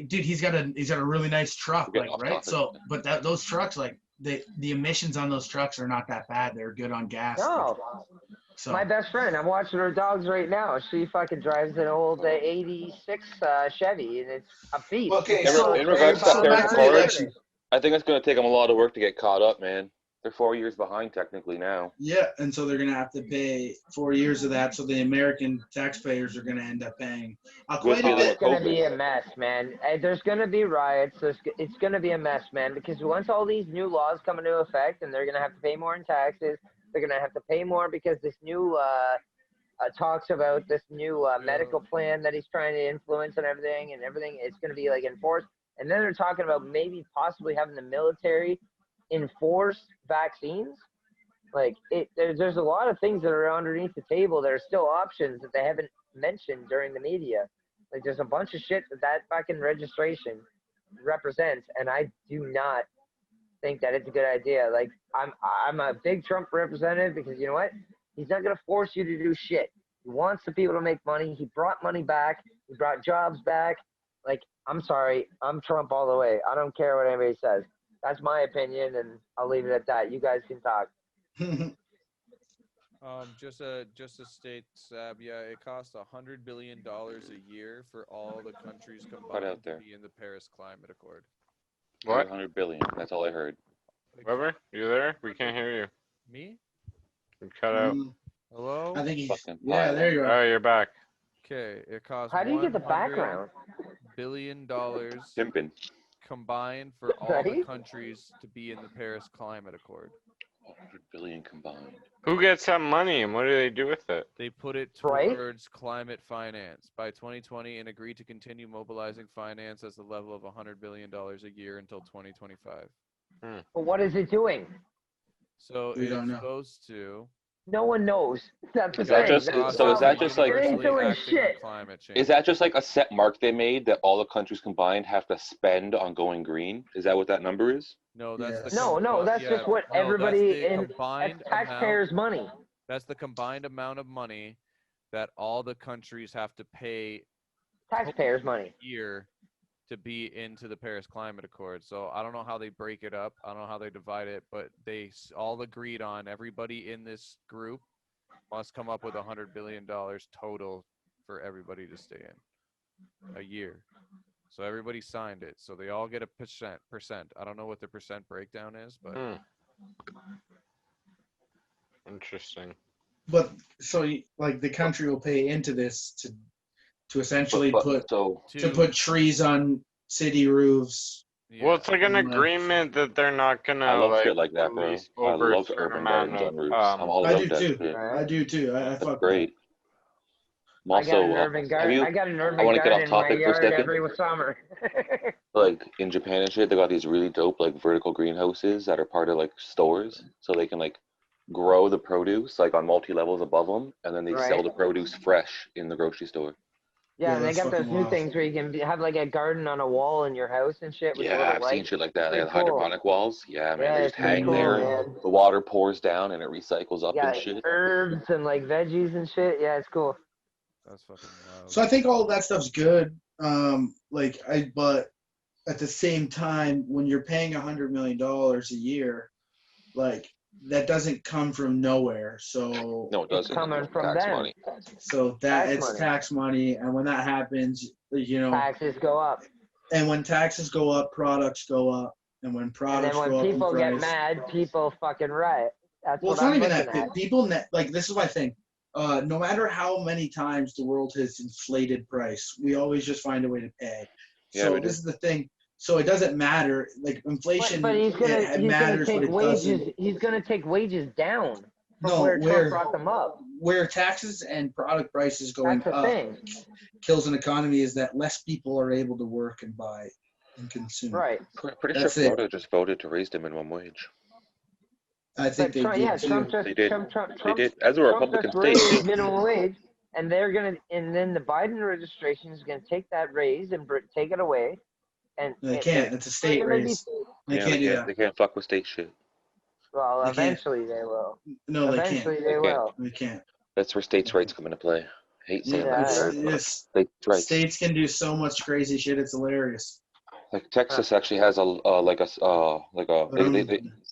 dude, he's got a really nice truck, right? So, but those trucks, the emissions on those trucks are not that bad. They're good on gas. No. So. My best friend, I'm watching her dogs right now. She fucking drives an old 86 Chevy, and it's a beast. Okay, in regards to their cars, I think it's going to take them a lot of work to get caught up, man. They're 4 years behind technically now. Yeah, and so they're going to have to pay 4 years of that, so the American taxpayers are going to end up paying quite a bit. It's going to be a mess, man. There's going to be riots. It's going to be a mess, man, because once all these new laws come into effect and they're going to have to pay more in taxes, they're going to have to pay more because this new talks about this new medical plan that he's trying to influence and everything it's going to be enforced. And then they're talking about maybe possibly having the military enforce vaccines. There's a lot of things that are underneath the table that are still options that they haven't mentioned during the media. There's a bunch of shit that fucking registration represents, and I do not think that it's a good idea. I'm a big Trump representative because you know what? He's not gonna force you to do shit. He wants the people to make money. He brought money back. He brought jobs back. I'm sorry, I'm Trump all the way. I don't care what anybody says. That's my opinion, and I'll leave it at that. You guys can talk. Just to state, Sab, it costs $100 billion a year for all the countries combined to be in the Paris Climate Accord. What? 100 billion. That's all I heard. Weber, you there? We can't hear you. Me? You cut out. Hello? I think he's. Yeah, there you are. Oh, you're back. Okay, it costs. How do you get the background? $100 billion combined for all the countries to be in the Paris Climate Accord. 100 billion combined. Who gets that money and what do they do with it? They put it towards climate finance by 2020 and agreed to continue mobilizing finance at the level of $100 billion a year until 2025. But what is it doing? So it's supposed to No one knows. That's the Is that thing. just That's so? the Is that problem. just like? It ain't doing acting on shit. climate change. Is that just like a set mark they made that all the countries combined have to spend on going green? Is that what that number is? No, that's Yes. No, that's just what everybody in combined that's taxpayers' money. That's the combined amount of money that all the countries have to pay Taxpayers' money. year to be into the Paris Climate Accord. So I don't know how they break it up. I don't know how they divide it, but they all agreed on everybody in this group must come up with $100 billion total for everybody to stay in a year. So everybody signed it. So they all get a percent. I don't know what the percent breakdown is, but Interesting. But so like the country will pay into this to essentially put trees on city roofs. yeah. Well, it's like an agreement that they're not gonna I love shit like that, bro. release I over a love certain urban amount gardens on of, roofs. I'm all I about do that too. shit. I do too. I That's fuck great. I'm also, I got an urban garden. I got an urban wanna get garden off in my topic for a yard second. every summer. like in Japan and shit, they got these really dope like vertical greenhouses that are part of like stores, so they can like grow the produce like on multi levels above them, and then they sell Right. the produce fresh in the grocery store. Yeah, and they that's got those fucking new wild. things where you can have like a garden on a wall in your house and shit with Yeah, little I've seen lights. shit like that. They have Pretty cool. hydroponic walls. Yeah, man, Yeah, they it's just pretty hang cool, there. man. The water pours down and it recycles up Yeah, and shit. herbs and like veggies and shit. Yeah, it's cool. That's fucking wild. So I think all of that stuff's good. But at the same time, when you're paying $100 million a year, like that doesn't come from nowhere. So No, it doesn't. It's coming from tax them. money. so that Tax it's money. tax money, and when that happens, Taxes go up. and when taxes go up, products go up, and when And products then go when up people in get price, mad, people fucking riot. That's well, what it's not I'm even looking that. at. People like this is my thing. No matter how many times the world has inflated price, we always just find a way to pay. Yeah, So we do. this is the thing. So it doesn't matter. Like inflation, But he's gonna it he's matters, gonna but take it doesn't. wages. He's gonna take wages down from No, where Trump brought them up. where taxes and product prices going That's the up thing. kills an economy is that less people are able to work and buy and consume. Right. Pretty sure That's it. Florida just voted to raise the minimum wage. I think But they Trump, did yeah, too. Trump just They did. Trump They did. As a Trump Republican just state, raised too. minimum wage, and then the Biden administration is gonna take that raise and take it away, and They can't. It's a state they're gonna be- raise. They Yeah, can't do that. They can't fuck with state shit. Well, They can't. eventually they will. No, they Eventually can't. they They will. They can't. That's where states' rights come into play. Hate saying Yeah, that word, but states' rights. States can do so much crazy shit. It's hilarious. Like Texas actually has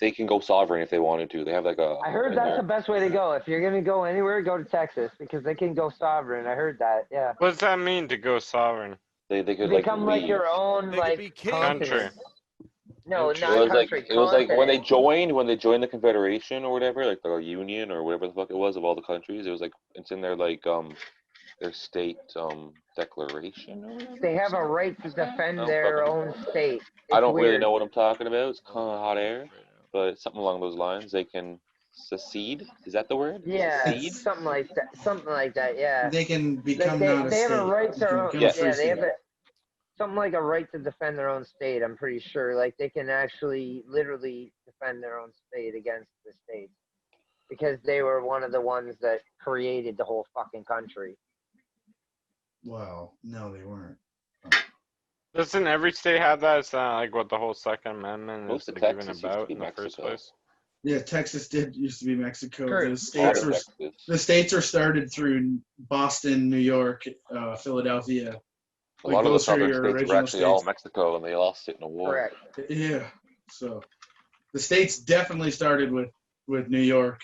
they can go sovereign if they wanted to. They have like a. I heard that's the best way to go. If you're gonna go anywhere, go to Texas because they can go sovereign. I heard that. Yeah. What does that mean to go sovereign? They could Become like leave. your own They could like be king. Country. No, Country. not It was country. like when they continent. joined the Confederation or whatever, like the Union or whatever the fuck it was of all the countries. It was like it's in their their state declaration or whatever. They have a right to defend No, their fucking- own state. I It's don't really weird. know what I'm talking about. It's kind of hot air, but something along those lines. They can secede. Is that the word? Yeah, Secede? something like that. Something like that. Yeah. They can become Like not a they state. have a right They can to. become Yeah. a free Yeah, they state. have something like a right to defend their own state. I'm pretty sure. Like they can actually, literally defend their own state against the states because they were one of the ones that created the whole fucking country. Well, no, they weren't. Doesn't every state have that? It's not like what the whole Second Amendment Most is of like even Texas used to about be in the first Mexico. place. Yeah, Texas used to be Mexico. True. The states are started through Boston, New York, Philadelphia. A lot of the those are southern your states were original actually all states. Mexico, and they all sit in a war. Correct. Yeah. So the states definitely started with New York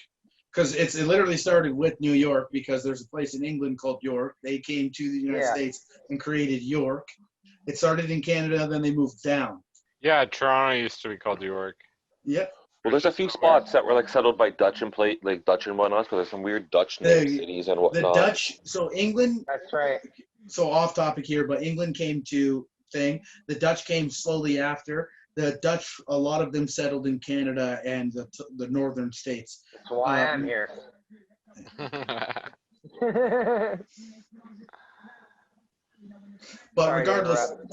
because it literally started with New York because there's a place in England called York. They came to the United Yeah. States and created York. It started in Canada, then they moved down. Yeah, Toronto used to be called York. Yep. Well, there's a few spots that were like settled by Dutch and whatnot, but there's some weird Dutch named cities and The whatnot. Dutch, so England, That's right. so off topic here, but England came to thing. The Dutch came slowly after. The Dutch, a lot of them settled in Canada and the northern states. That's why I'm here. But Sorry to regardless, interrupt.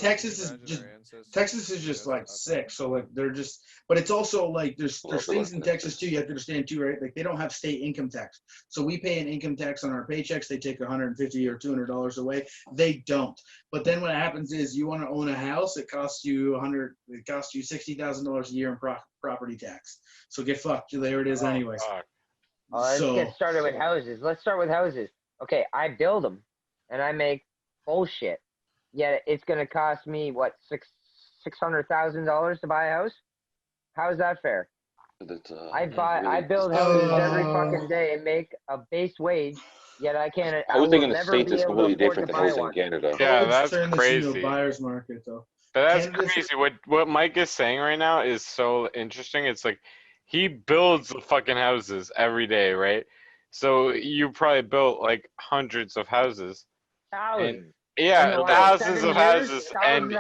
Texas is just like sick. So like they're just, but it's also like there's things in Texas too. You have to understand too, right? Like they don't have state income tax, so we pay an income tax on our paychecks. They take $150 or $200 away. They don't. But then what happens is you want to own a house. It costs you $60,000 a year in property tax. So get fucked. There it is, anyways. Let's get started with houses. Let's start with houses. Okay, I build them, and I make bullshit. Yet it's going to cost me, what, $600,000 to buy a house? How is that fair? I build houses every fucking day and make a base wage, yet I can't. Housing in the States is completely different than housing in Canada. Yeah, that's turn this crazy. into a buyer's market, though. But that's crazy. What Mike is saying right now is so interesting. It's like he builds the fucking houses every day, right? So you probably built like hundreds of houses. Thousands. Yeah, thousands of houses, and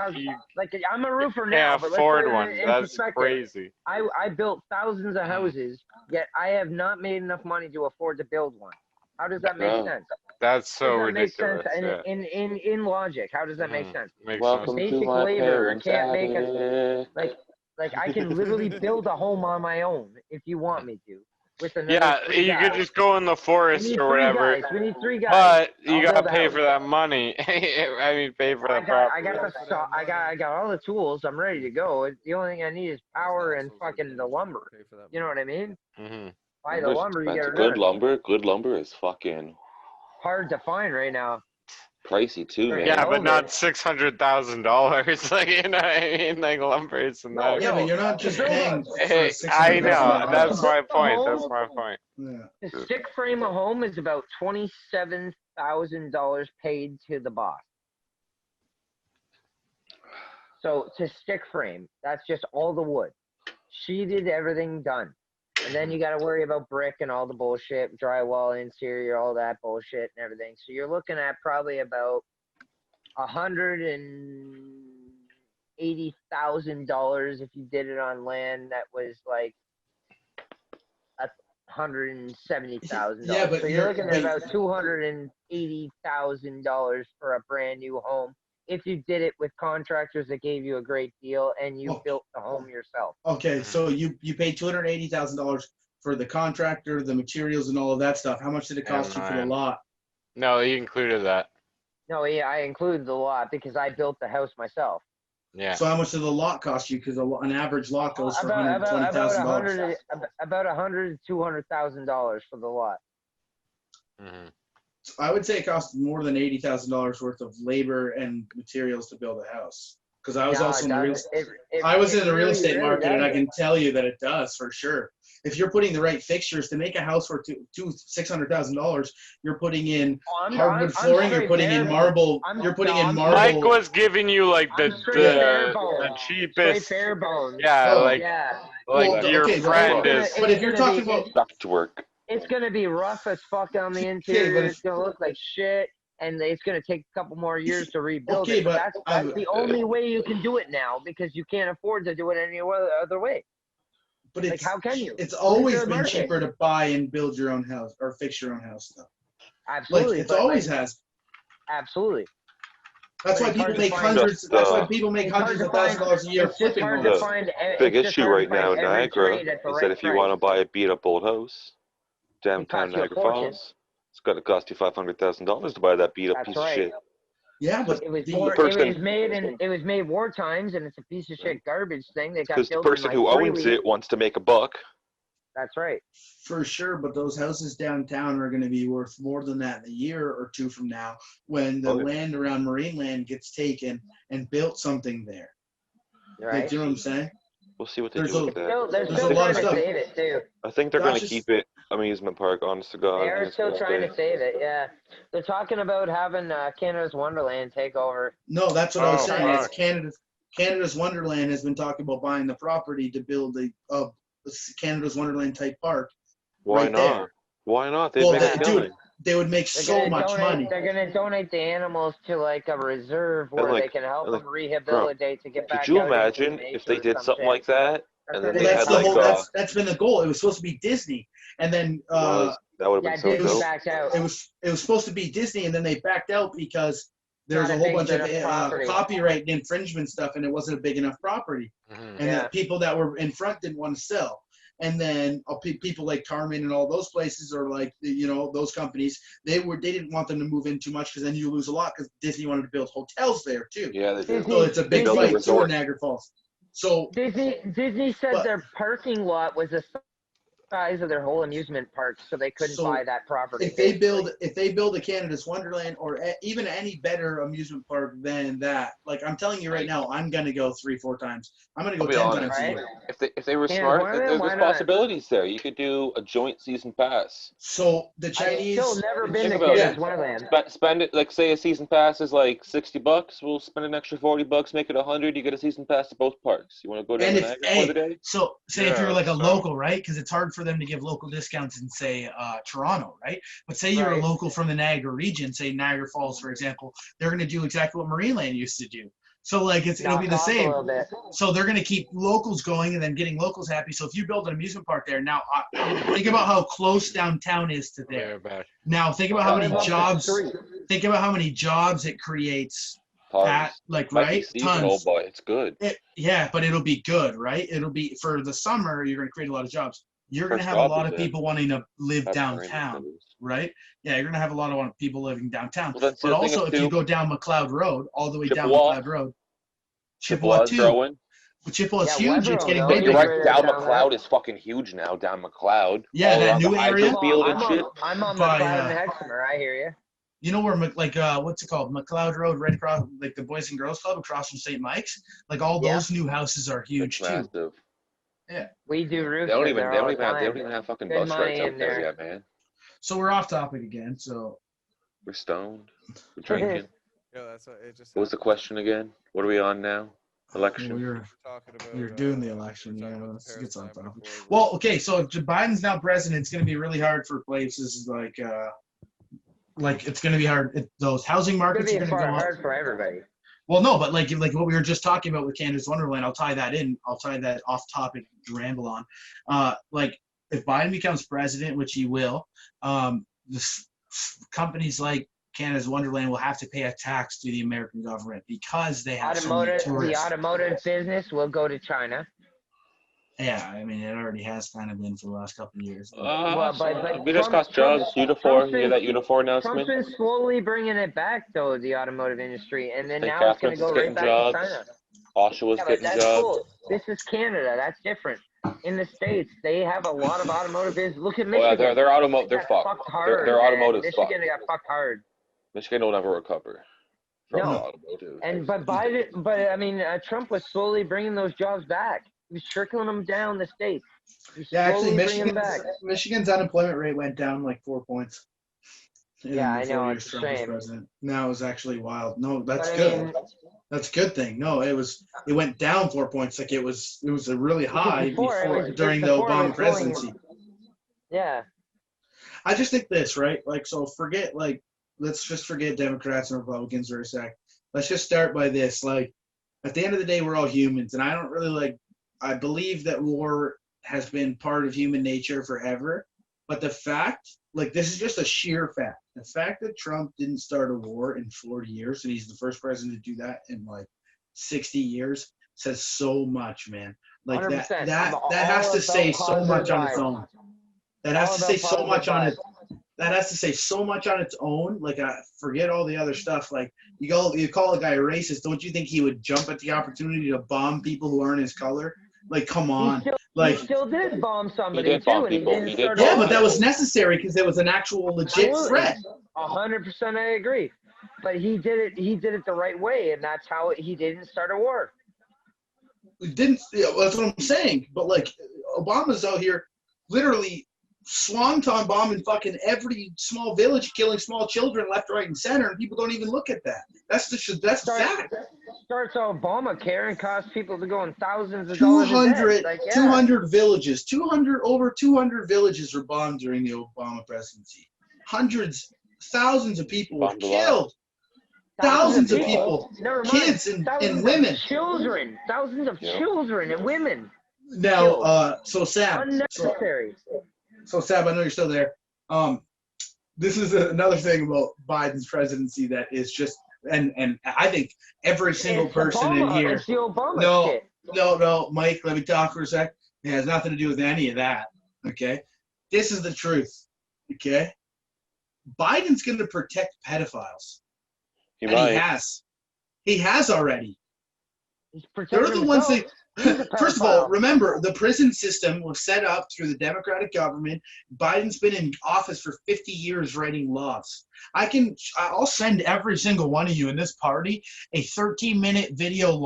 like I'm a roofer now, can't but afford one. That's crazy. I built thousands of houses, yet I have not made enough money to afford to build one. How does that make sense? That's so ridiculous. In logic, how does that make sense? Welcome to my parents' can't make a like I can literally build a home on my own if you want me to. You could just go in the forest or whatever. We need 3 guys. But you gotta pay for that money. I mean, pay for that property. I got all the tools. I'm ready to go. The only thing I need is power and fucking the lumber. You know what I mean? Mm-hmm. Buy the lumber. You get good lumber. Good lumber is fucking hard to find right now. Pricey too, man. Yeah, but not $600,000. Like, you know what I mean? Like lumber is Yeah, but you're not just paying. I know. That's my point. That's my point. Yeah. The stick frame a home is about $27,000 paid to the boss. So to stick frame, that's just all the wood. She did everything done. And then you got to worry about brick and all the bullshit, drywall, interior, all that bullshit and everything. So you're looking at probably about $180,000 if you did it on land that was like $170,000. Yeah, but so you're looking at about $280,000 for a brand new home if you did it with contractors that gave you a great deal and you built the home yourself. Okay, so you paid $280,000 for the contractor, the materials, and all of that stuff. How much did it cost you for the lot? No, he included that. No, yeah, I included the lot because I built the house myself. Yeah. So how much did the lot cost you? Because an average lot goes for $120,000. About $100,000 to $200,000 for the lot. Mm-hmm. I would say it cost more than $80,000 worth of labor and materials to build a house. Because I was also in the real estate market, and I can tell you that it does for sure. If you're putting the right fixtures to make a house for $600,000, you're putting in hardwood flooring, you're putting in marble, Mike was giving you like the cheapest. Bare bones. Yeah, your friend is. But if you're talking about ductwork. It's going to be rough as fuck on the interior. It's going to look like shit, and it's going to take a couple more years to rebuild it. But that's the only way you can do it now because you can't afford to do it any other way. But like, how can you? It's always been cheaper to buy and build your own house or fix your own house, though. Absolutely. Like, it always has. Absolutely. That's why people make hundreds. That's why people make hundreds of thousands of dollars a year flipping homes. The big issue right now in Niagara is that if you want to buy a beat-up old house downtown Niagara Falls, it's going to cost you $500,000 to buy that beat-up piece of shit. Yeah, but it was made war times, and it's a piece of shit garbage thing. Because the person who owns it wants to make a buck. That's right. For sure, but those houses downtown are going to be worth more than that in a year or two from now when the land around Marineland gets taken and built something there. Right. Like, do you know what I'm saying? We'll see what they do with that. They're still trying to save it, too. I think they're going to keep it amusement park, honest to God. They're still trying to save it, yeah. They're talking about having Canada's Wonderland take over. No, that's what I was saying. It's Canada's Wonderland has been talking about buying the property to build a Canada's Wonderland type park. Why not? Why not? They would make so much money. They're going to donate the animals to like a reserve where they can help them rehabilitate to get back. Could you imagine if they did something like that? And then they had that's been the goal. It was supposed to be Disney, and then that would have been so dope. Backed out. It was supposed to be Disney, and then they backed out because there's a whole bunch of copyright infringement stuff, and it wasn't a big enough property. And the people that were in front didn't want to sell. And then people like Carmen and all those places, or like, you know, those companies, they didn't want them to move in too much, because then you lose a lot, because Disney wanted to build hotels there too. Yeah, they did. So it's a big fight for Niagara Falls. So Disney said their parking lot was the size of their whole amusement park, so they couldn't buy that property. If they build a Canada's Wonderland, or even any better amusement park than that, like I'm telling you right now, I'm gonna go 3-4 times. I'm gonna go 10 times a year. If they were smart, there's possibilities there. You could do a joint season pass. So the Chinese. I've still never been to Canada's Wonderland. Spend it, like, say a season pass is like $60. We'll spend an extra $40, make it $100. You get a season pass to both parks. You want to go down to Niagara for the day? So say if you're like a local, right? Because it's hard for them to give local discounts in, say, Toronto, right? But say you're a local from the Niagara region, say Niagara Falls, for example, they're going to do exactly what Marineland used to do. So like it'll be the same. So they're going to keep locals going and then getting locals happy. So if you build an amusement park there, now think about how close downtown is to there. Now think about how many jobs. Think about how many jobs it creates. Tons. Tons. Boy, it's good. But it'll be good, right? It'll be for the summer. You're going to create a lot of jobs. You're going to have a lot of people wanting to live downtown, right? Yeah, you're going to have a lot of people living downtown. Well, but also, if you go down McLeod Road, all the way down McLeod Road, Chippewa too. But Chippewa's huge. It's getting bigger. Right down McLeod is fucking huge now. Down McLeod. Yeah, that new area. I'm on McLeod and Hexamer. I hear you. You know where, like, what's it called? McLeod Road, right across, like the Boys and Girls Club across from St. Mike's. Like all those new houses are huge too. Yeah. We do roofs. They don't even have fucking bus rides out there yet, man. So we're off topic again. So we're stoned. We're drinking. Yeah, that's what it just. What was the question again? What are we on now? Election. We were doing the election. Yeah, let's get on topic. Well, okay. So if Biden's now president, it's going to be really hard for places like it's going to be hard. Those housing markets are going to go hard for everybody. Well, no, but like what we were just talking about with Canada's Wonderland, I'll tie that in. I'll tie that off-topic ramble on. Like if Biden becomes president, which he will, companies like Canada's Wonderland will have to pay a tax to the American government because they have so many tourists. The automotive business will go to China. Yeah, I mean, it already has kind of been for the last couple of years. We just got jobs. Unifor, you hear that Unifor announcement? Trump's been slowly bringing it back, though, the automotive industry, and then now it's going to go right back to China. Oshawa's getting jobs. Cool. This is Canada. That's different. In the States, they have a lot of automotive business. Look at Michigan. Well, they're automotive. They're fucked. They're automotive fucked. Michigan got fucked hard. Michigan will never recover from the automotive. But Trump was slowly bringing those jobs back. He was trickling them down the states. Yeah, actually, Michigan's unemployment rate went down like 4 points. Yeah, I know. It's a shame. No, it was actually wild. No, that's good. That's a good thing. No, it went down 4 points. Like it was a really high during the Obama presidency. Yeah. I just think this, right? Like, so let's just forget Democrats and Republicans for a sec. Let's just start by this. Like, at the end of the day, we're all humans, and I don't really I believe that war has been part of human nature forever, but the fact, this is just a sheer fact. The fact that Trump didn't start a war in 40 years, and he's the first president to do that in 60 years, says so much, man. Like that has to say so much on its own. That has to say so much on it. That has to say so much on its own. Like, forget all the other stuff. Like, you call a guy a racist. Don't you think he would jump at the opportunity to bomb people who aren't his color? Like, come on. He still did bomb somebody, too. Yeah, but that was necessary because there was an actual legit threat. 100% I agree. But he did it the right way, and that's how he didn't start a war. That's what I'm saying. But, Obama's out here literally swanton bombing fucking every small village, killing small children left, right, and center, and people don't even look at that. That's fact. Starts Obamacare and costs people to go in thousands of dollars. 200 villages, over 200 villages were bombed during the Obama presidency. Thousands of people were killed. Thousands of people, kids and women. Thousands of children and women. Now, so Sab. Unnecessary. So Sab, I know you're still there. This is another thing about Biden's presidency that is just and I think every single person in here. It's the Obama shit. No, Mike, let me talk for a sec. It has nothing to do with any of that, okay? This is the truth, okay? Biden's going to protect pedophiles. He has. He has already. They're the ones that – first of all, remember, the prison system was set up through the Democratic government. Biden's been in office for 50 years writing laws. I'll send every single one of you in this party a 13-minute video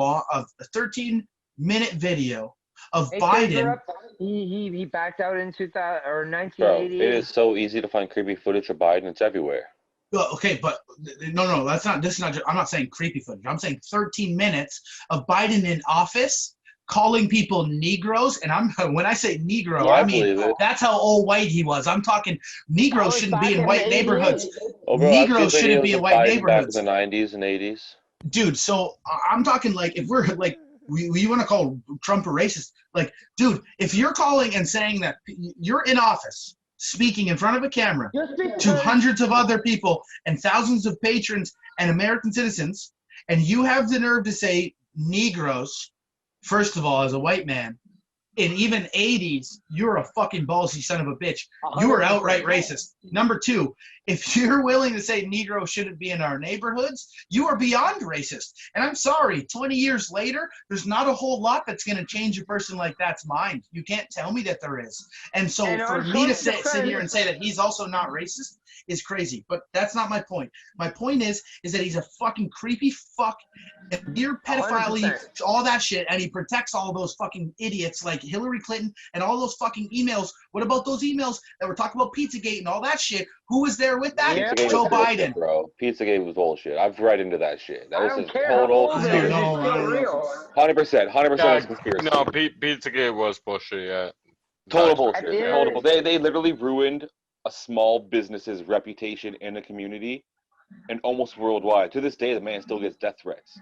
of Biden. He backed out in 2000 or 1980. Bro, it is so easy to find creepy footage of Biden. It's everywhere. Well, okay, but no, that's not. This is not. I'm not saying creepy footage. I'm saying 13 minutes of Biden in office calling people Negroes, and when I say Negro, I mean that's how old white he was. I'm talking Negroes shouldn't be in white neighborhoods. Oh, bro, Negroes shouldn't be in white neighborhoods. Back in the 90s and 80s. Dude, so I'm talking like if we're like. We want to call Trump a racist. Like, dude, if you're calling and saying that you're in office, speaking in front of a camera to hundreds of other people and thousands of patrons and American citizens, and you have the nerve to say Negroes, first of all, as a white man, in even 80s, you're a fucking ballsy son of a bitch. You are outright racist. Number two, if you're willing to say Negro shouldn't be in our neighborhoods, you are beyond racist. And I'm sorry, 20 years later, there's not a whole lot that's going to change a person like that's mind. You can't tell me that there is. And so for me to sit here and say that he's also not racist is crazy. But that's not my point. My point is that he's a fucking creepy fuck, near pedophile, all that shit, and he protects all those fucking idiots like Hillary Clinton and all those fucking emails. What about those emails that were talking about Pizzagate and all that shit? Who was there with that? Yeah. Joe Biden. Bro, Pizzagate was bullshit. I've read into that shit. That was a total. I don't know. 100% was a conspiracy. No, Pizzagate was bullshit. Yeah. Total bullshit. They literally ruined a small business's reputation in a community and almost worldwide. To this day, the man still gets death threats.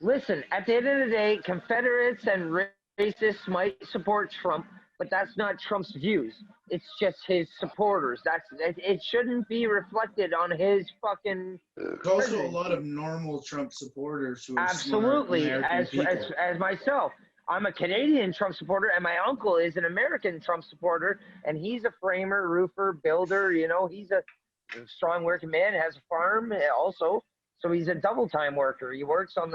Listen, at the end of the day, Confederates and racists might support Trump, but that's not Trump's views. It's just his supporters. It shouldn't be reflected on his fucking. There's also a lot of normal Trump supporters who are absolutely, as myself. I'm a Canadian Trump supporter, and my uncle is an American Trump supporter, and he's a framer, roofer, builder. You know, he's a strong working man, has a farm also, so he's a double-time worker. He works on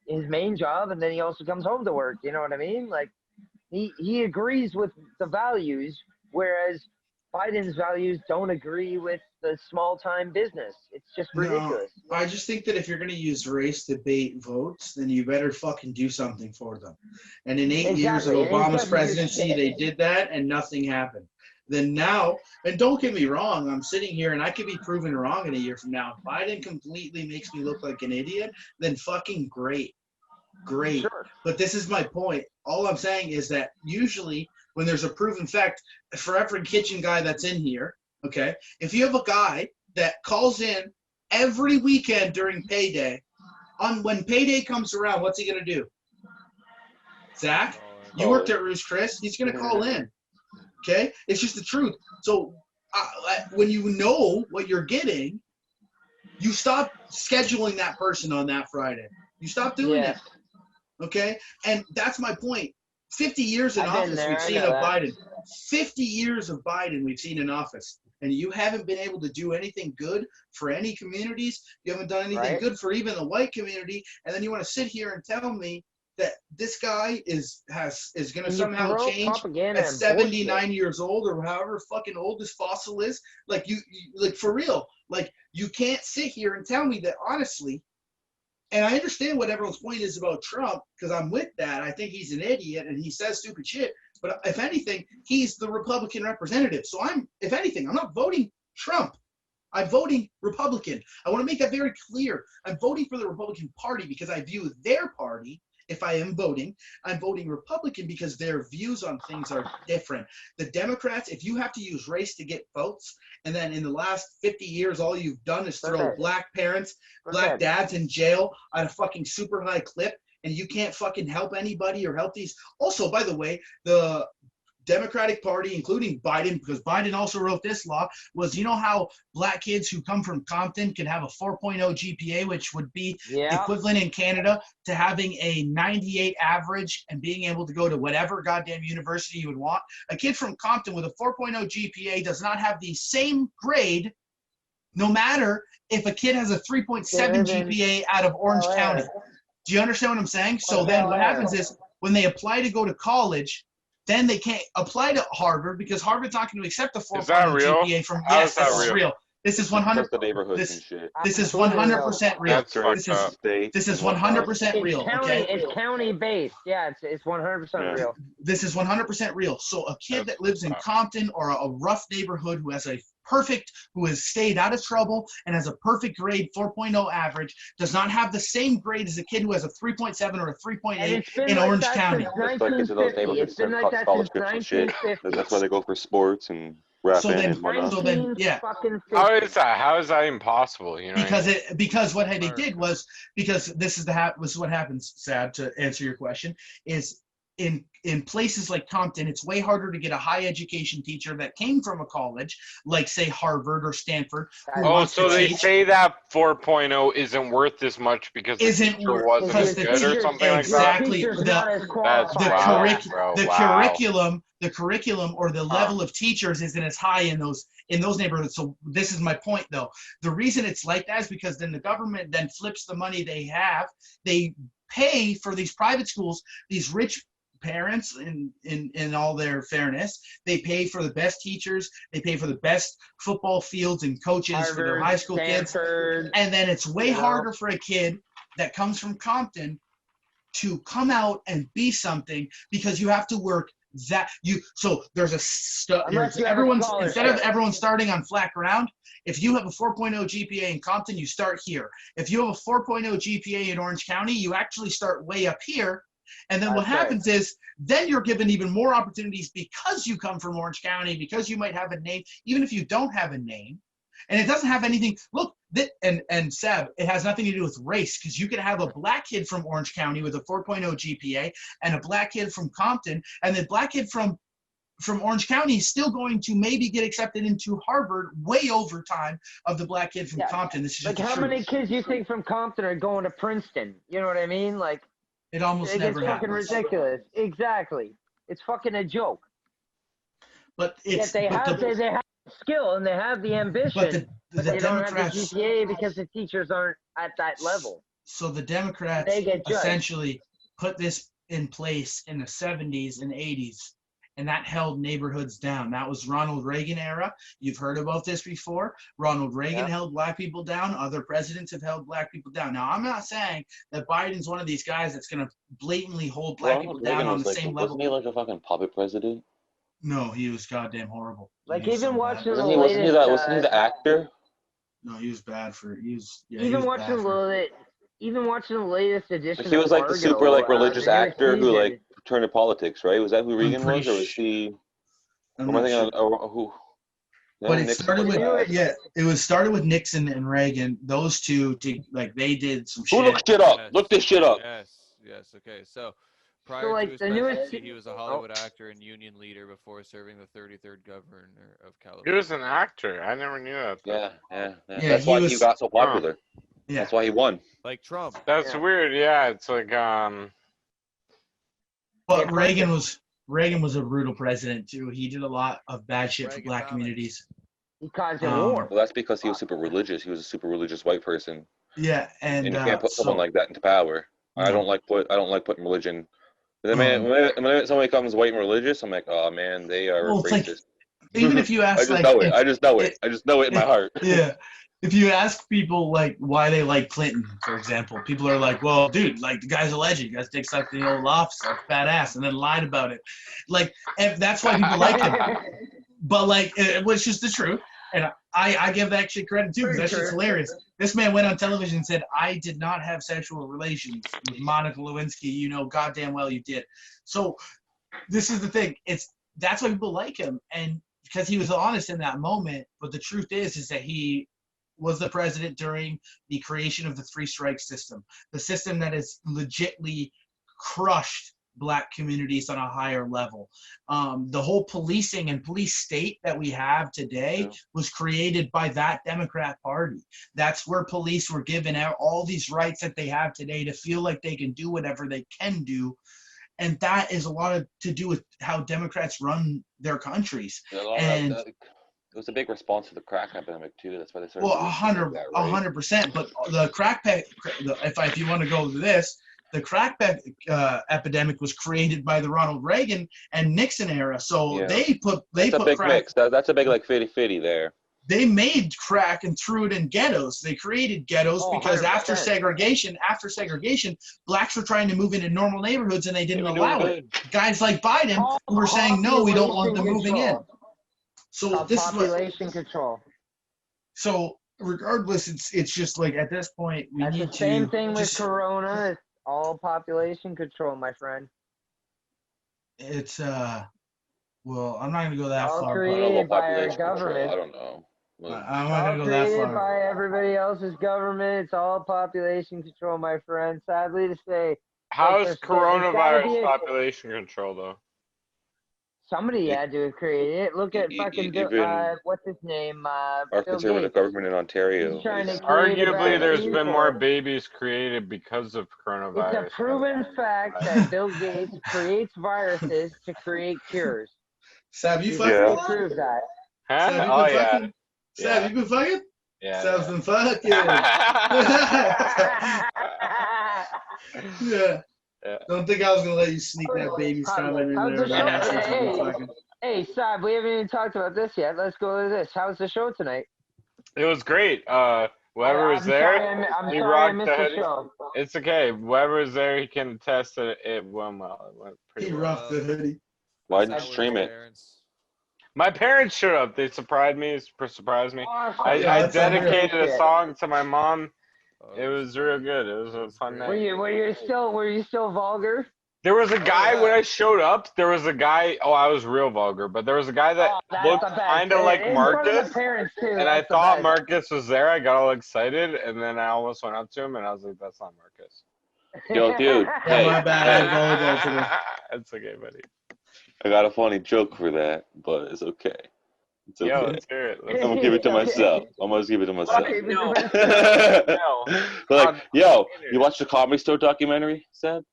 his main job, and then he also comes home to work. You know what I mean? Like, he agrees with the values, whereas Biden's values don't agree with the small-time business. It's just ridiculous. No, I just think that if you're going to use race to bait votes, then you better fucking do something for them. And in 8 years of Obama's presidency, they did that, and nothing happened. Then now, and don't get me wrong, I'm sitting here, and I could be proven wrong in a year from now. If Biden completely makes me look like an idiot, then fucking great. Sure. But this is my point. All I'm saying is that usually when there's a proven fact, for every kitchen guy that's in here, okay, if you have a guy that calls in every weekend during payday, when payday comes around, what's he going to do? Zach, you worked at Roost Chris. He's going to call in, okay? It's just the truth. So when you know what you're getting, you stop scheduling that person on that Friday. You stop doing it. Okay? And that's my point. 50 years in office we've seen of Biden. 50 years of Biden we've seen in office. And you haven't been able to do anything good for any communities. You haven't done anything good for even the white community. And then you want to sit here and tell me that this guy is going to somehow change at 79 years old or however fucking old this fossil is. Like, you like, for real. Like, you can't sit here and tell me that, honestly. And I understand what everyone's point is about Trump, because I'm with that. I think he's an idiot and he says stupid shit. But if anything, he's the Republican representative. So if anything, I'm not voting Trump. I'm voting Republican. I want to make that very clear. I'm voting for the Republican Party because I view their party, if I am voting, I'm voting Republican because their views on things are different. The Democrats, if you have to use race to get votes, and then in the last 50 years, all you've done is throw black parents, black dads in jail at a fucking super high clip, and you can't fucking help anybody or help these. Also, by the way, the Democratic Party, including Biden, because Biden also wrote this law, was you know how black kids who come from Compton can have a 4.0 GPA, which would be equivalent in Canada to having a 98 average and being able to go to whatever goddamn university you would want. A kid from Compton with a 4.0 GPA does not have the same grade, no matter if a kid has a 3.7 GPA out of Orange County. Do you understand what I'm saying? So then what happens is when they apply to go to college, then they can't apply to Harvard because Harvard's not going to accept the 4.0 GPA from. Yes, this is real. This is 100. The neighborhoods and shit. This is 100% real. That's right. This is 100% real. Okay. It's county based. Yeah, it's 100% real. This is 100% real. So a kid that lives in Compton or a rough neighborhood who has stayed out of trouble and has a perfect grade 4.0 average does not have the same grade as a kid who has a 3.7 or a 3.8 in Orange County. It's been like that since 1950. That's why they go for sports and rapping and whatnot. So then, yeah. How is that? How is that impossible? You know, because what they did was because this is what happens. Sab, to answer your question, is in places like Compton, it's way harder to get a high education teacher that came from a college, like say Harvard or Stanford. So they say that 4.0 isn't worth as much because the teacher wasn't as good or something like that? Exactly. The curriculum or the level of teachers isn't as high in those neighborhoods. So this is my point, though. The reason it's like that is because then the government then flips the money they have. They pay for these private schools, these rich parents in all their fairness. They pay for the best teachers. They pay for the best football fields and coaches Harvard, for their high school Stanford, kids. And then it's way harder for a kid that comes from Compton to come out and be something because you have to work so there's everyone starting on flat ground. If you have a 4.0 GPA in Compton, you start here. If you have a 4.0 GPA in Orange County, you actually start way up here. And then what happens is then you're given even more opportunities because you come from Orange County, because you might have a name, even if you don't have a name. And it doesn't have anything. Look, and Sab, it has nothing to do with race because you could have a black kid from Orange County with a 4.0 GPA and a black kid from Compton, and the black kid from Orange County is still going to maybe get accepted into Harvard way over time of the black kid from Compton. This is like how many kids you think from Compton are going to Princeton? You know what I mean? Like it almost never happens. It's fucking ridiculous. Exactly. It's fucking a joke. But they have skill and they have the ambition, but they don't have the GPA because the teachers aren't at that level. So the Democrats essentially put this in place in the 70s and 80s, and that held neighborhoods down. That was Ronald Reagan era. You've heard about this before. Ronald Reagan held black people down. Other presidents have held black people down. Now, I'm not saying that Biden's one of these guys that's going to blatantly hold black people down on the same level. Wasn't he like a fucking puppet president? No, he was goddamn horrible. Like even watching the latest, wasn't he the actor? No, he was bad for. Even watching the latest edition. He was like the super religious actor who like turned to politics, right? Was that who Reagan was, or was he? Am I thinking who? But it started with it was started with Nixon and Reagan. Those two, they did some shit. Who looked shit up? Look this shit up. Yes. Okay, so. Prior to his presidency, he was a Hollywood actor and union leader before serving the 33rd governor of California. He was an actor. I never knew that. Yeah. That's why he got so popular. Yeah. That's why he won. Like Trump. That's weird. Yeah, it's like But Reagan was a brutal president too. He did a lot of bad shit for black communities. He caused a war. Well, that's because he was super religious. He was a super religious white person. Yeah, and you can't put someone like that into power. No. I don't like putting religion. When somebody comes white and religious, I'm like, oh man, they are racist. Like, even if you ask, I just know it in my heart. Yeah. If you ask people like why they like Clinton, for example, people are like, well, dude, like the guy's a legend. You guys take stuff to the old office, like badass, and then lied about it. Like, and that's why people like him. But like, which is the truth. And I give that shit credit too, because that shit's hilarious. This man went on television and said, I did not have sexual relations with Monica Lewinsky. You know goddamn well you did. So this is the thing. That's why people like him. And because he was honest in that moment. But the truth is that he was the president during the creation of the three strike system. The system that has legitimately crushed Black communities on a higher level. The whole policing and police state that we have today was created by that Democrat Party. That's where police were given out all these rights that they have today to feel like they can do whatever they can do. And that is a lot to do with how Democrats run their countries. And it was a big response to the crack epidemic too. That's why they started. 100%. But the crack, if you want to go to this, the crack epidemic was created by the Ronald Reagan and Nixon era. So they put a big crack, mix. That's a big like 50-50 there. They made crack and threw it in ghettos. They created ghettos because 100%. after segregation, blacks were trying to move into normal neighborhoods and they didn't allow it. Guys like Biden who were saying, no, we don't want them moving in. So this is population control. So regardless, it's just like at this point we That's need the same thing with Corona. It's all population control, my friend. It's well, I'm not gonna go that all far. Created by our government. I don't know. I'm not gonna go that far. Created by everybody else's government. It's all population control, my friend. Sadly to say. How is coronavirus population control though? Somebody had to have created it. Look at fucking what's his name? Our conservative government in Ontario. Arguably, there's been more babies created because of coronavirus. It's a proven fact that Bill Gates creates viruses to create cures. Sab, you fucking prove that. Huh? Sab, oh yeah. Sab, you been fucking? Yeah. Sab's been fucking. Yeah. Don't think I was gonna let you sneak that baby's comment in there. Hey, Sab, we haven't even talked about this yet. Let's go to this. How's the show tonight? It was great. Whoever was there, I'm sorry I missed the show. It's okay. Whoever was there, he can attest that it went well. It went pretty well. Rocked the hoodie. Why didn't you stream it? My parents showed up. They surprised me. Awesome. I dedicated a song to my mom. It was real good. It was a fun night. Were you still vulgar? There was a guy when I showed up. There was a guy. Oh, I was real vulgar, but there was a guy that looked kind of like Marcus, and I thought Marcus was there. I got all excited, and then I almost went up to him, and I was like, "That's not Marcus." Yo, dude. Hey, my bad. It's okay, buddy. I got a funny joke for that, but it's okay. It's okay. Yo, let's hear it. I'm gonna give it to myself. Okay, no. Like, yo, you watched the Comedy Store documentary, Seb?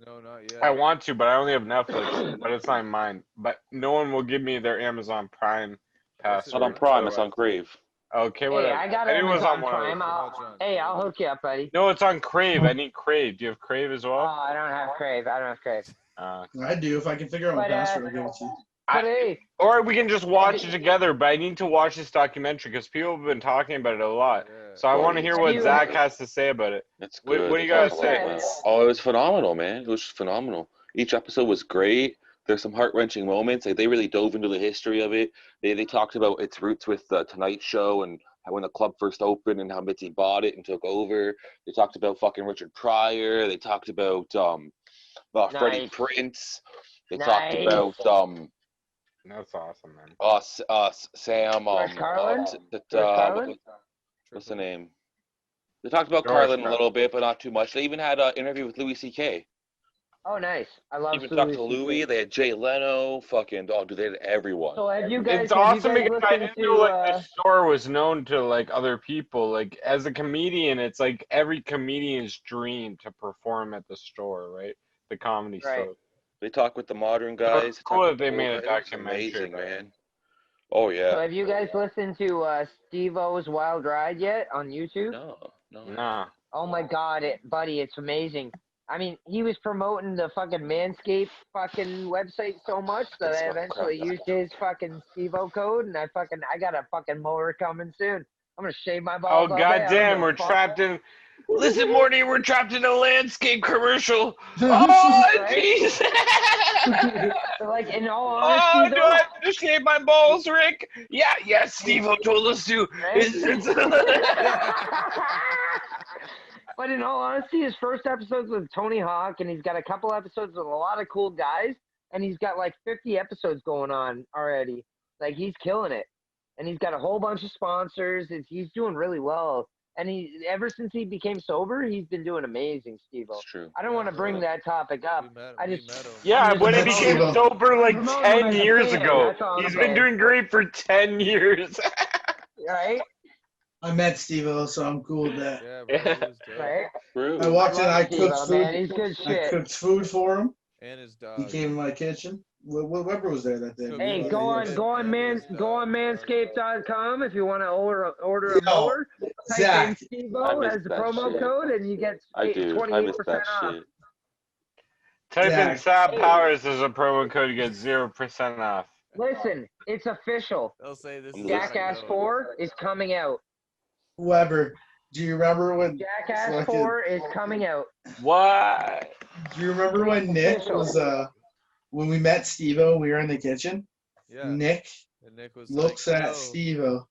No, not yet. I want to, but I only have Netflix, but it's not mine. But no one will give me their Amazon Prime password. It's not on Prime, it's on Crave. Okay, whatever. Hey, I got Amazon Prime. I'll hook you up, buddy. No, it's on Crave. I need Crave. Do you have Crave as well? Oh, I don't have Crave. I do. If I can figure out my password, I'll give it to you. Or we can just watch it together, but I need to watch this documentary because people have been talking about it a lot. Yeah. So I want to hear what Zach has to say about it. That's good. What do you guys say? Oh, it was phenomenal, man. It was phenomenal. Each episode was great. There's some heart-wrenching moments. Like, they really dove into the history of it. They talked about its roots with the Tonight Show and how when the club first opened and how Mitzi bought it and took over. They talked about fucking Richard Pryor. They talked about Freddie Prinze. They talked about That's awesome, man. Sam. Carlin? What's the name? They talked about Carlin a little bit, but not too much. They even had an interview with Louis C.K. Oh, nice. I love Even talked to Louis. They had Jay Leno. They had everyone. So have you guys? It's awesome because I didn't know the store was known to like other people. Like as a comedian, it's like every comedian's dream to perform at the store, right? The comedy store. They talk with the modern guys. It's cool that they made a documentary. Amazing, man. Oh yeah. So have you guys listened to Steve-O's Wild Ride yet on YouTube? No. Nah. Oh my God, buddy, it's amazing. I mean, he was promoting the fucking Manscaped fucking website so much that I eventually used his fucking Steve-O code, and I got a fucking mower coming soon. I'm gonna shave my balls. Oh goddamn, we're trapped in. Listen, Morty, we're trapped in a landscape commercial. Oh, jeez. Like, in all honesty, do I have to shave my balls, Rick? Yeah, Steve-O told us to. But in all honesty, his first episode's with Tony Hawk, and he's got a couple episodes with a lot of cool guys, and he's got like 50 episodes going on already. Like, he's killing it. And he's got a whole bunch of sponsors. He's doing really well. And ever since he became sober, he's been doing amazing, Steve-O. It's true. I don't want to bring that topic up. We met him. Yeah, when he became sober like Promote 10 him as a years fan, ago. that's all I'm He's been saying. doing great for 10 years. Right? I met Steve-O, so I'm cool with that. Yeah, bro, he was dope. Right? True. I walked in, I Steve-O, cooked man. food. He's good I shit. cooked food for him. And his He dog. came in my kitchen. Weber was there that day. Hey, Yeah, go on manscaped.com if you want to order a Yo, mower. Type Zach, in Steve-O miss as the that promo shit. code, and you get I do. I miss 28% that off. shit. Type in Zach. Sab Powers as a promo code to get 0% off. Listen, it's official. They'll say this. I'm is Jackass not 4 is coming out. Weber, do you remember when? Jackass fucking- 4 is coming out. What? Do you remember when Nick was when we met Steve-O? We were in the kitchen. Yeah. Nick And Nick was looks like, at "No." Steve-O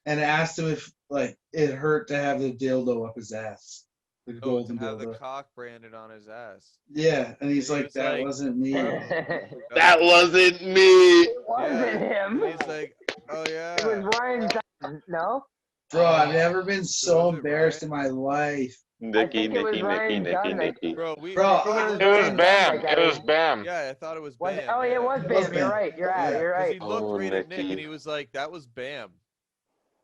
and asked him if like it hurt to have the dildo up his ass, the No, to golden have the dildo. cock branded on his ass. Yeah, and he's He like, was "That like, wasn't me." It That wasn't me. wasn't him. And he's like, oh yeah. It was Ryan Dunn. No? Bro, I've never been so Was it embarrassed in Ryan? my life. Nicky, think it was Nicky, Nicky, Ryan Nicky, Dunn that- Nicky. Bro, Bro, It was Bam. It was Bam. Yeah, I thought it was Was Bam. it? Oh, yeah, it was It was Bam. You're Bam. right. You're Yeah. right. You're 'Cause right. he looked Oh, right at Nick Nicky. and he was like, that was Bam.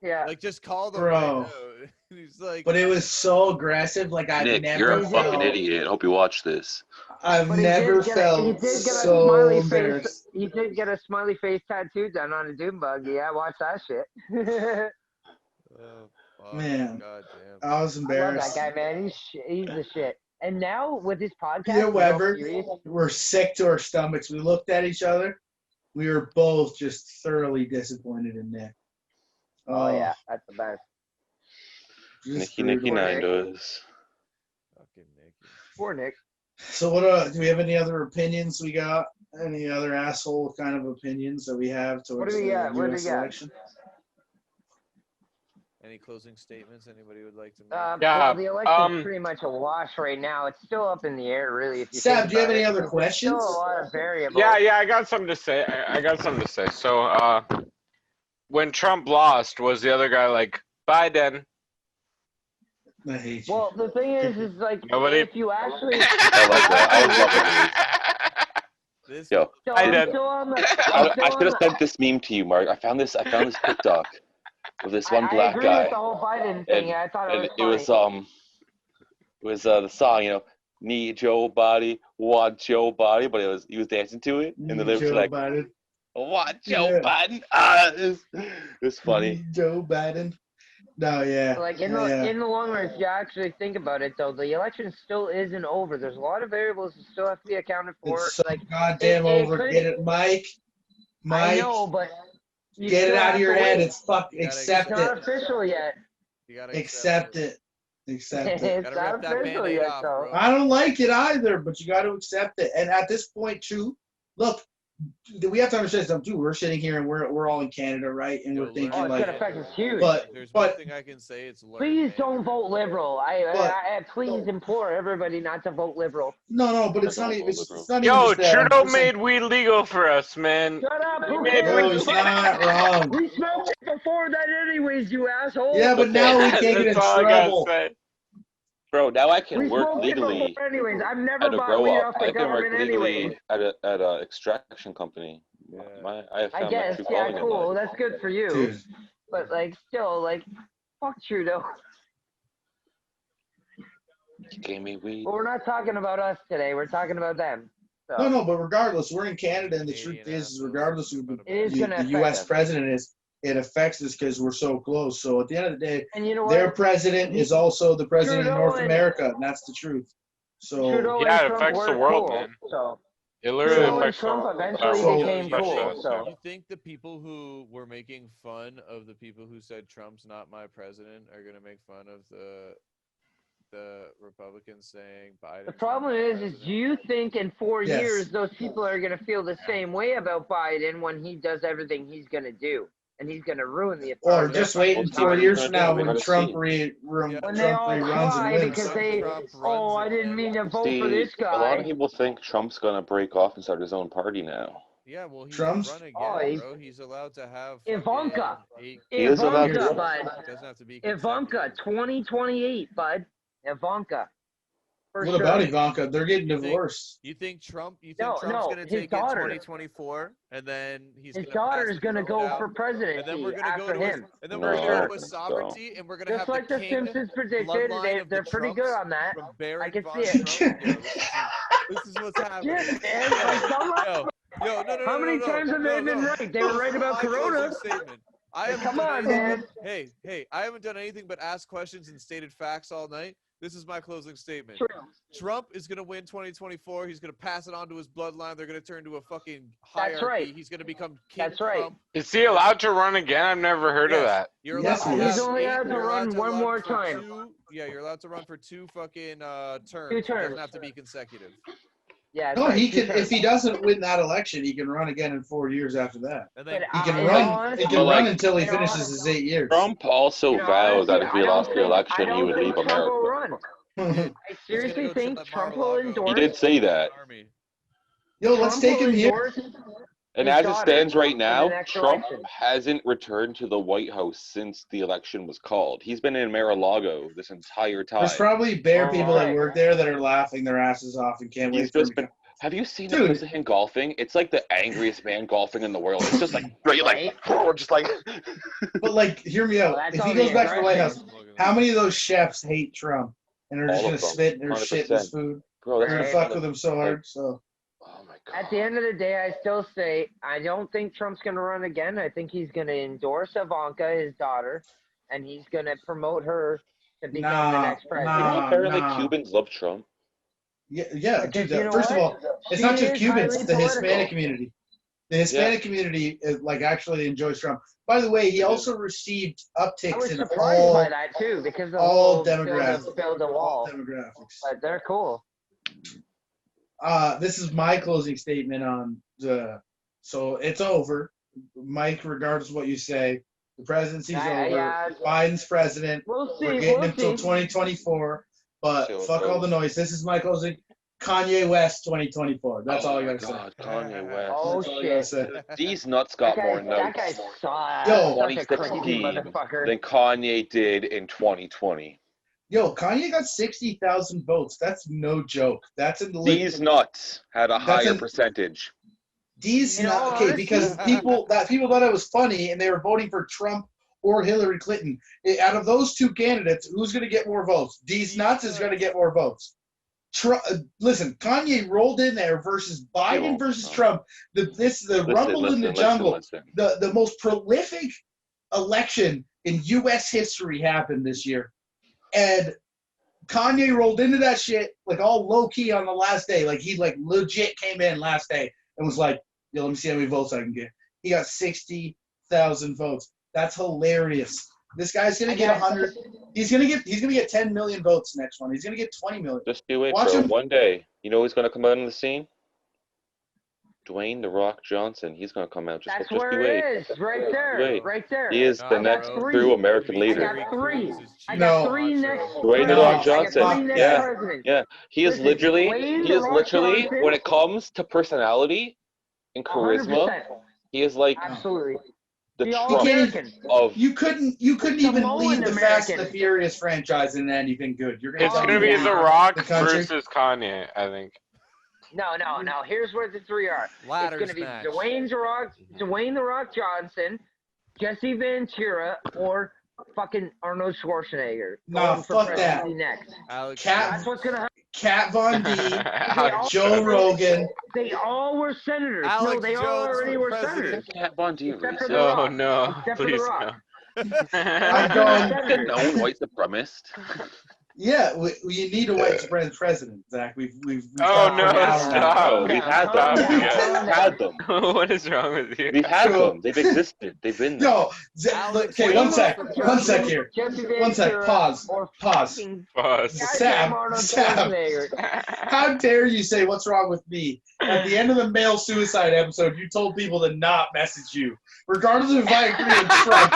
Yeah. Like, just call them Bro. right now. He's like, But it was so aggressive. Like I've Nick, never you're a felt. fucking idiot. Hope you watch this. I've But he never did get felt a so smiley embarrassed. face. He did get a smiley face tattoo done on a doom bug. Yeah, watch that shit. oh, fuck, Man. God damn. I was I love embarrassed. that guy, man. He's the shit. And now with his podcast, Yeah, he's all Weber, serious. we're sick to our stomachs. We looked at each other. We were both just thoroughly disappointed in Nick. Oh yeah, that's the best. just Nicky, brutal. Nine does. Fucking Nicky. Poor Nick. So what? Do we have any other opinions? We got any other asshole kind of opinions that we have towards do we the got? What do U.S. we got? election? Any closing statements anybody would like to make? Yeah, Well, the election's pretty much a wash right now. It's still up in the air, really. If you Sab, think do you have about any it. other There's questions? Still a lot of variables. Yeah, I got something to say. I got something to say. So, when Trump lost, was the other guy like, Biden? I hate you. Well, the thing is like, Nobody- if you actually. I like that. I was loving it. This Yo, So I I'm did. still on the. I should have sent this meme to you, Mark. I found this TikTok of this one I black agree guy. with the whole Biden thing. I thought And it was it funny. was the song, you know, need Joe body, want Joe body, but he was dancing to it, and the lyrics Joe were like, Biden. want Joe Yeah. Biden. It's funny. Joe Biden. No, yeah. Like in the long run, if you actually think about it, though, the election still isn't over. There's a lot of variables that still have to be accounted for. It's so Like goddamn it over. could- Get it, Mike. I Mike, know, but you get it still out have of your to head. wait. It's fuck. You gotta Accept It's not it. official yet. You gotta Accept it. Accept it. It's Gotta not rip that official Band-Aid yet, off, though. bro. I don't like it either, but you got to accept it. And at this point, too, look, we have to understand something too. We're sitting here and we're all in Canada, right? And Yo, we're thinking Oh, it's like, gonna affect us huge. but There's but one thing I can say, it's learn, Please man. don't vote liberal. But- I please implore everybody not to vote liberal. no, but it's not even. It's not even. Yo, just that. Trudeau I'm just saying- made weed legal for us, man. Shut up! Who made No, cares? he's not wrong. We smoked it before that, anyways, you asshole. Yeah, but now we can't get in That's all I gotta trouble. say. Bro, now I we can work smoked it legally before, anyways. I've at never a bought grow weed up. off the I can work government, legally anyways. at a extraction company. Yeah. I have I found my guess, true yeah, calling in cool. life. That's good for you. Dude, But like, still, like, fuck Trudeau. You gave me weed. But we're not talking about us today. We're talking about them. So, no, but regardless, we're in Canada, and the Canadian truth is, assholes. regardless of who It is the gonna affect U.S. us. president is, it affects us because we're so close. So at the end of the day, And you know what? their president is also the president Trudeau of North and- America, and that's the truth. So Trudeau Yeah, and it Trump affects the were world, cool, man. So It literally Trudeau and affects Trump the eventually world. became Especially cool, us, so- yeah. You think the people who were making fun of the people who said Trump's not my president are gonna make fun of the Republicans saying Biden? the problem is do you think in 4 Yes. years those people are going to feel the same way about Biden when he does everything he's going to do, and he's going to ruin the or apartheid? just wait Well, 4 years from now we when gotta Trump see. when they Trump all reruns cry and wins. because they, Trump oh, runs I it, didn't man. mean to vote See, for this a lot of guy. people think Trump's gonna break off and start his own party now. Yeah, well, he Trump's? can run Oh, again, bro. He's allowed to have Ivanka. fucking He is allowed Ivanka, to. bud. Doesn't have to be Ivanka, consecutive. 2028, bud. Ivanka. For What sure. about Ivanka? They're getting You think- divorced. You think Trump's No, gonna his take daughter. it 2024, and then he's His gonna daughter pass is the going to throne go down, for and presidency then we're gonna after go to him. and then No, we're I gonna don't go to think so. sovereignty, and we're gonna Just have like the the king Simpsons predicted, bloodline of they're the pretty Trumps good on that. from Baron I can von see it. Trump. Yo, this is what's happening. Shit, man. Like, don't lie. Yo, no. How many times have they been right? They were right about My Corona. closing statement. I haven't Come done on, anything man. Hey, I haven't done anything but ask questions and stated facts all night. This is my closing statement. True. Trump is going to win 2024. He's going to pass it on to his bloodline. They're going to turn to a fucking That's hierarchy. right. He's going to become King That's right. Trump. Is he allowed to run again? I've never heard of Yes. that. You're Yes, allowed he to is. have He's only eight- allowed to you're allowed run to one run more for time. you're allowed to run for 2 fucking terms. Two It terms. doesn't have to be consecutive. Yeah. No, right, he two can. terms. If he doesn't win that election, he can run again in 4 years after that. And then He can in all run. honesty, He can run like- until he in all finishes honesty- his 8 years. Trump also You know, vowed that honestly, if he I don't lost the think- I election, he don't would think leave Trump will America. run. I seriously go chill think at Trump will Mar-a-Lago. endorse. He did say that. Army. Yo, let's Trump take will him here. endorse And his as it daughter stands right in the now, next Trump election. hasn't returned to the White House since the election was called. He's been in Mar-a-Lago this entire time. There's probably bare Oh, people that right. work there that are laughing their asses off and can't He's wait for him just to been. come. Have you seen the Dude. president golfing? It's like the angriest man golfing in the world. It's just like, right, like, just like. But like, hear me out. Well, that's If all he the goes back to the White House, aggression. how many of those chefs hate Trump and are just All gonna of them, spit their shit in his 100%. food? Bro, They're that's gonna Right. fuck with him so hard. So Oh my god. At the end of the day, I still say I don't think Trump's going to run again. I think he's going to endorse Ivanka, his daughter, and he's going to promote her to become the next president. Apparently, nah. Cubans love Trump. yeah, dude. Because you know First of what? all, it's She not just is Cubans. highly The political. Hispanic community. The Hispanic community is, like actually enjoys Trump. By the way, he also received I upticks was in surprised all by that too, because the all whole demographics. build a all wall. demographics. But they're cool. This is my closing statement on the. So it's over, Mike. Regardless of what you say, the presidency's over. Yeah. Biden's president. We'll see. We're getting We'll him till see. 2024. But See what fuck all goes. the noise. This is my closing. Kanye West 2024. That's all I my gotta say. God, Kanye West. Oh That's all I gotta shit. say. These nuts got more That guy notes saw Yo, such a crazy 2016 motherfucker. than Kanye did in 2020. Yo, Kanye got 60,000 votes. That's no joke. That's in the These nuts had a That's higher an- percentage. These You know, not okay honestly- because people thought it was funny and they were voting for Trump or Hillary Clinton. Out of those two candidates, who's going to get more votes? These nuts is going to get more votes. Listen, Kanye rolled in there versus Biden versus Trump. The rumble in the jungle. Listen. The most prolific election in U.S. history happened this year, and Kanye rolled into that shit like all low key on the last day. Like he like legit came in last day and was like, "Yo, let me see how many votes I can get." He got 60,000 votes. That's hilarious. This guy's gonna get 100. He's gonna get 10 million votes next one. He's gonna get 20 million. Just do it, Watch bro. him. One day, you know who's gonna come out on the scene? Dwayne the Rock Johnson. He's gonna come out. That's just where you wait. it is, right there, Wait. right there. He is Nah, the next bro. true American I leader. got three. I No. got three next. Dwayne The presidents. Rock I got Johnson. three next Yeah. presidents. Yeah, he is Listen, literally. Dwayne He The is Rock literally. Johnson, When it comes to personality and charisma, 100%. he is like Absolutely. the The Trump All-American. of. You couldn't even Samoan lead the Fast and the American. Furious franchise in anything good. You're It's Oh, gonna be yeah. The Rock The country. versus Kanye, I think. No. Here's where the three are. Ladders It's gonna be match. Dwayne The Rock Johnson, Jesse Ventura, or fucking Arnold Schwarzenegger. Nah, Going for fuck that. presidency next. Alex Cat- That's what's gonna happen. Kat Von D, They all- Joe Rogan. They all were senators. No, Alex they all Jones already for were president. senators. Cat Von D Except for racist. The Rock. Oh no, Except for The please Rock. no. I'm going. The known white supremacist. Yeah, you need a white supremacist president, Zach. We've Oh, talked no, for an hour stop. now. No, we've had them. We've had them. What is wrong with you? We've had them. They've existed. They've been there. No, okay, one sec here. Jesse One sec, Ventura pause, or pause. fucking Pause. Sam, goddamn Arnold Sam. Schwarzenegger. How dare you say what's wrong with me? At the end of the male suicide episode, you told people to not message you. Regardless of if I agree with Trump,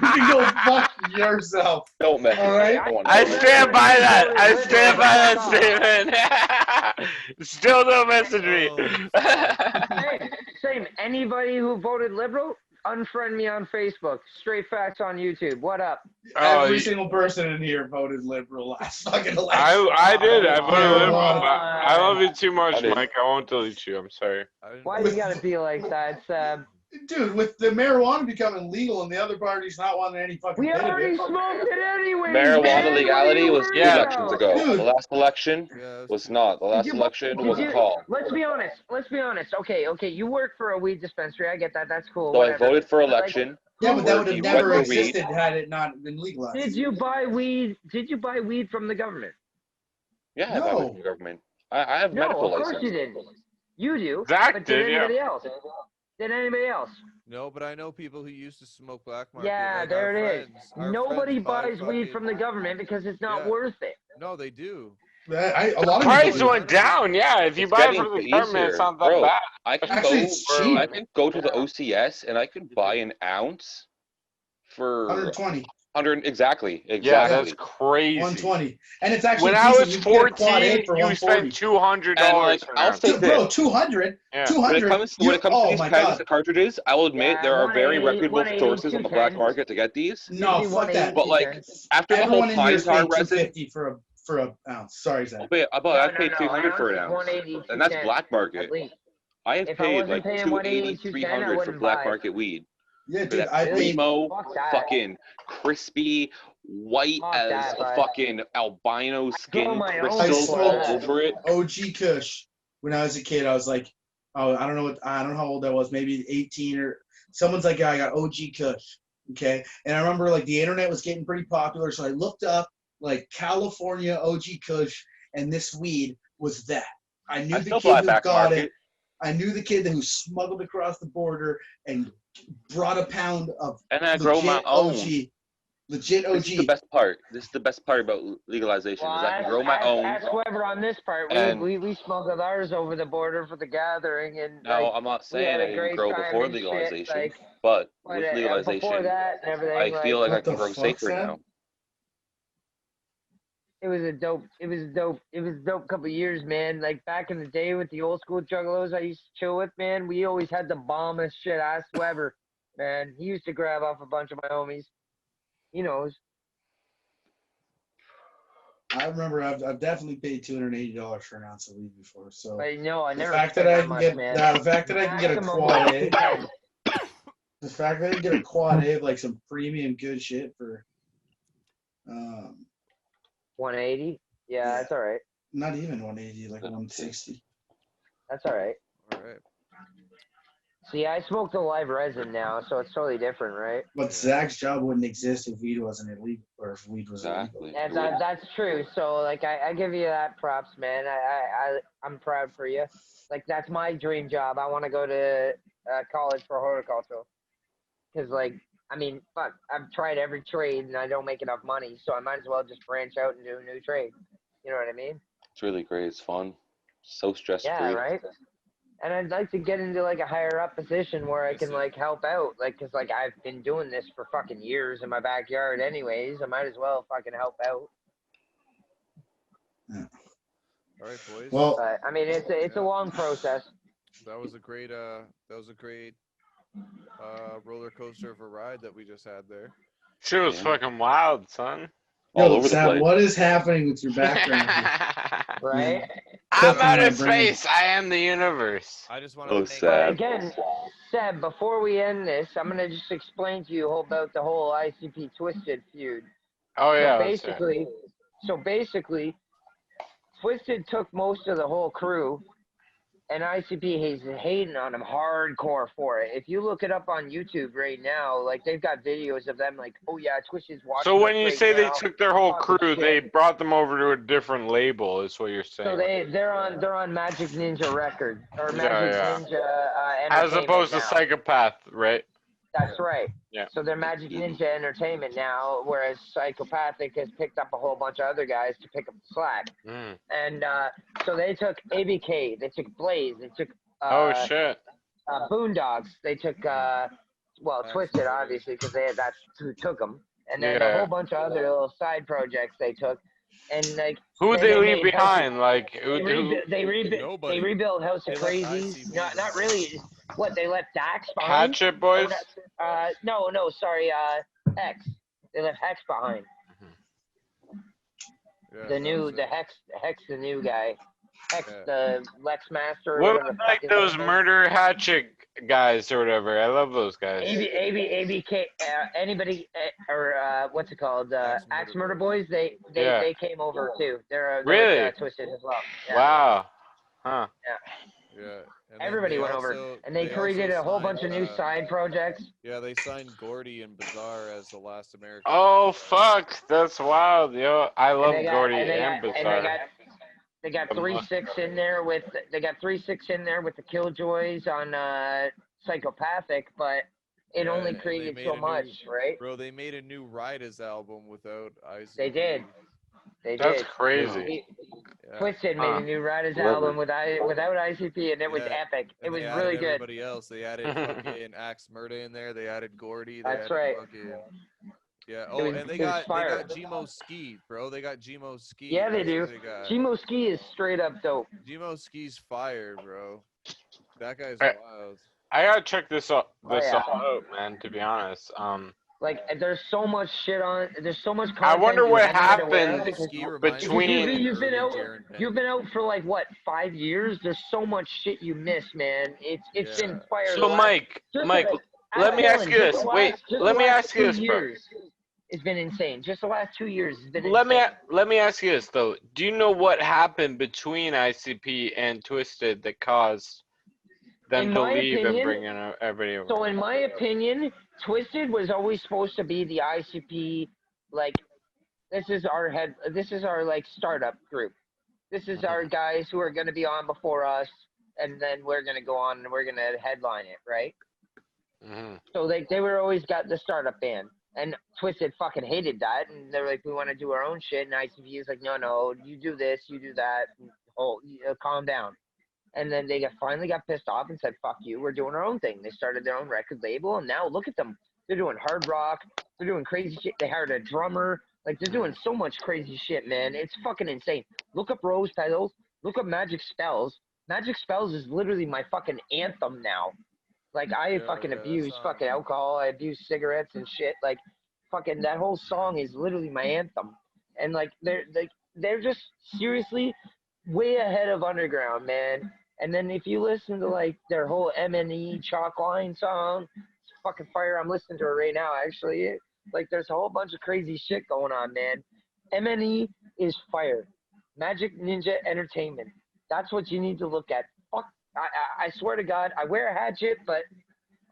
you can go fuck yourself. Don't mess. All right. I stand by that. I stand by that statement. Still don't message me. Oh, Hey, Same. Anybody who voted Liberal, unfriend me on Facebook. Straight Facts on YouTube. What up? Every single person in here voted Liberal last fucking election. I did. I voted Liberal. on. I love you too much, I did. Mike. I won't delete you. I'm sorry. Why you gotta be like that, Sab? Dude, with the marijuana becoming legal and the other parties not wanting any fucking We bit of already it. smoked it anyway. Marijuana legality was 2 Yeah. elections ago. Dude. The last election was not. The last election was a call. Let's be honest. Okay. You work for a weed dispensary. I get that. That's cool. So whatever. I voted for election. Yeah, but that would have You never went for weed. existed had it not been legalized. Did you buy weed? Did you buy weed from the government? Yeah, I went to the government. I have No, medical of course license. you didn't. You do. Zach but did, did yeah. anybody else? Did anybody else? No, but I know people who used to smoke black market. Yeah, like there our it is. friends. Our Nobody friends buy buys weed fucking- from the government because it's not Yeah. worth it. No, they do. A lot of Price people- went down. Yeah, if you It's buy it getting from the government, it's easier. not that Bro, bad. I can Actually, go. it's cheap. I can go to the OCS and I can buy an ounce for 120, 100 exactly. Yeah, that's Exactly. crazy. 120, and it's actually When I decent. was You can get a quad 14, eight for you 140. spent $200 And, like, for an I'll ounce. say Dude, bro, this. 200, Yeah. 200. When it comes to these pens and cartridges, I will admit Yeah, there are very 180, reputable 180, sources on the black 210. market to get these. No, fuck that. But like after the whole Everyone in here pine is tar paying resin, 250 for a ounce. Sorry, Zach. I paid 300 for an ounce is ounce, 180, and that's 210 black market. At least. I have If I paid wasn't like paying 280, 180, 300 for wouldn't black buy it. market weed. Yeah, For dude, that I paid. primo, Fuck that. fucking crispy, white Fuck as that, a bud. fucking albino skin my own crystals for all that. over it. OG Kush. When I was a kid, I was like, oh, I don't know how old I was, maybe 18 or someone's like, yeah, I got OG Kush. Okay. And I remember like the internet was getting pretty popular. So I looked up like California OG Kush and this weed was that. I knew I the still kid buy who back got market. it. I knew the kid who smuggled across the border and brought a pound of And I grow my legit own. Legit This is the OG. best part. This is the best part about legalization is I can grow my own. Ask whoever on this part. And- We smuggled ours over the border for the gathering, and No, like, I'm not we had saying I a didn't great grow time before and shit, legalization, like, but but, with before legalization, that and everything, I feel like I What can the grow fuck, safer Sam? now. it was a dope couple of years, man. Like back in the day with the old school juggalos I used to chill with, man, we always had the bombest shit. Ask Weber, man. He used to grab off a bunch of my homies. He knows. I remember I've definitely paid $280 for an ounce of weed before. So But no, I the never fact spent that I that can much, get man. the fact that I can get a Maximum quad was A, 210. the fact that I can get a quad A of like some premium good shit for 180. Yeah, Yeah. that's all right. not even 180, like 160. That's all right. All right. See, I smoke the live resin now, so it's totally different, right? But Zach's job wouldn't exist if weed wasn't illegal, or if weed was illegal. Exactly. And that's true. So, like, I give you that props, man. I'm proud for you. Like, that's my dream job. I want to go to college for horticulture. Because, like, I mean, fuck, I've tried every trade and I don't make enough money, so I might as well just branch out and do a new trade. You know what I mean? It's really great. It's fun. So stress free. Yeah, right? And I'd like to get into, like, a higher up position where I can, like, help out. Like, because, like, I've been doing this for fucking years in my backyard anyways. I might as well fucking help out. Yeah. All right, boys. Well, But, I mean, it's a long process. that was a great roller coaster of a ride that we just had there. Shit was Yeah. fucking wild, son. All yo, over the Sam, place. what is happening with your background? Right? I'm Cooking out my of brain. space. I am the universe. I just want Oh, to thank sad. Again, Seb, before we end this, I'm going to just explain to you about the whole ICP Twisted feud. Oh yeah. So basically, Twisted took most of the whole crew, and ICP is hating on him hardcore for it. If you look it up on YouTube right now, like they've got videos of them like, oh yeah, Twisted's watching. So when us you right say they now. took their whole Fucking crew, shit. they brought them over to a different label, is what you're saying. So they're on Magic Ninja Record or Magic Yeah. Ninja As Entertainment opposed to now. Psychopath, right? That's right. Yeah. So they're Magic Ninja Entertainment now, whereas Psychopathic has picked up a whole bunch of other guys to pick up the slack. Mm. And so they took ABK, they took Blaze, they took Oh shit. Boondocks, they took Twisted obviously because that's who took them, and then Yeah. a whole bunch of other little side projects they took, and like Who would then they leave made behind? Like who? They rebuilt House of Nobody. Crazies. They left Not really. What, they left Dax behind? Hatchet Boys? No, sorry, Hex. They left Hex behind. Yeah, The Hex, the new guy. Hex, the Lex Master. What about like those murder hatchet guys or whatever? I love those guys. ABK, anybody, or what's it called? Axe Murder Boys, they came over too. They're really? Twisted as well. Yeah. Wow. Huh. Yeah. Everybody went over, and they created a whole bunch of new side projects. Yeah, they signed Gordy and Bizarre as the last American. Oh fuck, that's wild, yo! I love Gordy and Bizarre. They got 3-6 in there with the Killjoys on Psychopathic, but it only created so much, right? Bro, they made a new Riders album without ICP. They did. That's crazy. Twisted made a new Riders album without ICP, and it was epic. It was really good. Everybody else, they added fucking Axe Murder in there. They added Gordy. That's right. Yeah. Oh, and they got Gmo Ski, bro. They got Gmo Ski. Yeah, they do. Gmo Ski is straight up dope. Gmo Ski's fire, bro. That guy's wild. I gotta check this all out, man. To be honest, like there's so much shit on. There's so much content. I wonder what happened between. You've been out for like what 5 years. There's so much shit you miss, man. It's been fire. So Mike, let me ask you this. Wait, let me ask you this, bro. It's been insane. Just the last 2 years has been insane. Let me ask you this though. Do you know what happened between ICP and Twisted that caused them to leave and bring in everybody over? So in my opinion, Twisted was always supposed to be the ICP, like this is our like startup group. This is our guys who are gonna be on before us, and then we're gonna go on and we're gonna headline it, right? Mm-hmm. So they were always got the startup band. And Twisted fucking hated that, and they're like, we want to do our own shit. And ICP is like, no, you do this, you do that. Calm down. And then they finally got pissed off and said, fuck you, we're doing our own thing. They started their own record label, and now look at them. They're doing hard rock. They're doing crazy shit. They hired a drummer. Like, they're doing so much crazy shit, man. It's fucking insane. Look up Rose Petals. Look up Magic Spells. Magic Spells is literally my fucking anthem now. Like, I fucking abuse fucking alcohol. I abuse cigarettes and shit. Like, fucking that whole song is literally my anthem. And, like, they're just seriously way ahead of Underground, man. And then if you listen to, like, their whole MNE Chalk Line song, it's fucking fire. I'm listening to it right now, actually. Like, there's a whole bunch of crazy shit going on, man. MNE is fire. Magic Ninja Entertainment. That's what you need to look at. Fuck. I swear to God, I wear a hatchet, but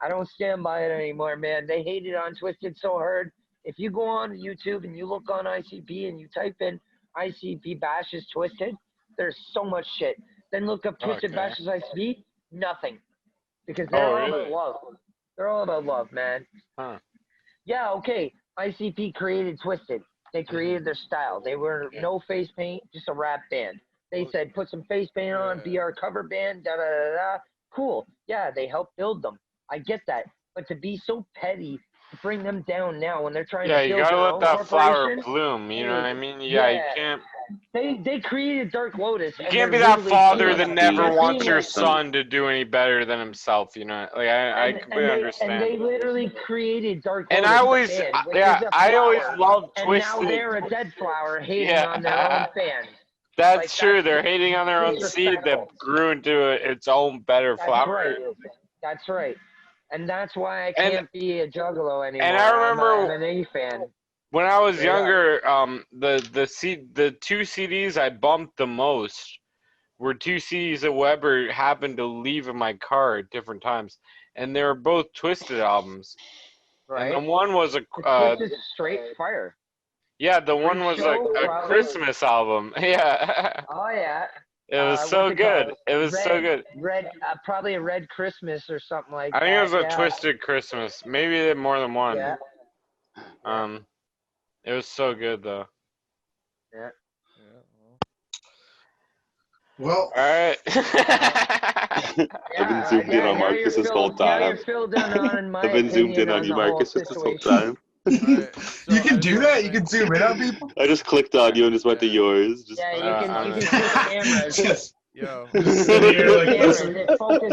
I don't stand by it anymore, man. They hated on Twisted so hard. If you go on YouTube and you look on ICP and you type in ICP bashes Twisted, there's so much shit. Then look up Twisted bashes ICP, nothing. Because they're all about love. They're all about love, man. Huh. Yeah, okay. ICP created Twisted. They created their style. They were no face paint, just a rap band. They said, put some face paint on, be our cover band, da-da-da-da. Cool. Yeah, they helped build them. I get that. But to be so petty, to bring them down now when they're trying to build their own corporation. Yeah, you gotta let that flower bloom, you know what I mean? Yeah, you can't. They created Dark Lotus. You can't be that father that never wants your son to do any better than himself, you know? Like, I completely understand. And they literally created Dark Lotus. And I always loved Twisted. And now they're a dead flower hating on their own fans. That's true. They're hating on their own seed that grew into its own better flower. That's right. And that's why I can't be a juggalo anymore. And I remember I'm an A fan. When I was younger, the two CDs I bumped the most were two CDs that Weber happened to leave in my car at different times, and they were both Twisted albums. Right. And one was Twisted straight fire. Yeah, the one was a Christmas album. Yeah. Oh yeah. It was so good. It was so good. Red, probably a Red Christmas or something like that. I think it was a Twisted Christmas. Maybe more than one. Yeah. It was so good though. Yeah. Well. All right. I've been zoomed in on Marcus this whole time. I've been zoomed in on you, Marcus, this whole time. You can do that? You can zoom in on people? I just clicked on you and just went to yours. Yeah, you can see the cameras. Yo.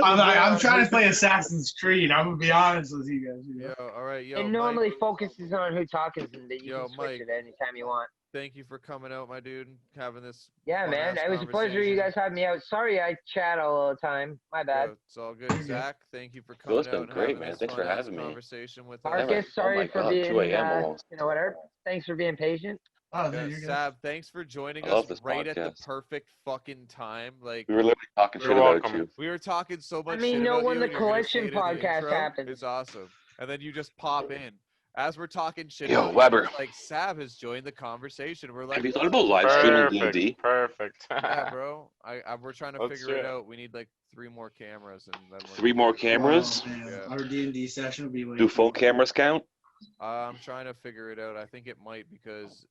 I'm trying to play Assassin's Creed. I'm gonna be honest with you guys. Yo, all right, yo. It normally focuses on who talking, and you Yo, can switch Mike. it anytime you want. Thank you for coming out, my dude. Having this. Yeah, man. It was a pleasure you guys having me out. Sorry I chat all the time. My bad. Yo, it's all good. Zach, thank you for coming It's been out. great, and man. this Thanks for fun-ass having me. Conversation with Marcus, us. sorry for being, 2 a.m. almost. whatever. Thanks for being patient. Oh, Yeah, dude, you're good. Sab, thanks for joining I love us this right at the podcast. perfect fucking time. Like, We were literally talking You're shit about welcome. you. we were talking so much I mean, shit no, about when you, the and you're gonna collection say it in the podcast intro. happens. It's awesome. And then you just pop in. As we're talking shit Yo, about you, Weber. it's like, Sab has joined the conversation. We're like, Have you thought about live streaming D&D? Perfect. yeah, bro. We're trying to Let's figure do it it. out. We need like 3 more cameras. And then 3 more cameras? Oh, man. Yeah. Our D&D session will be like. Do phone cameras count? I'm trying to figure it out. I think it might because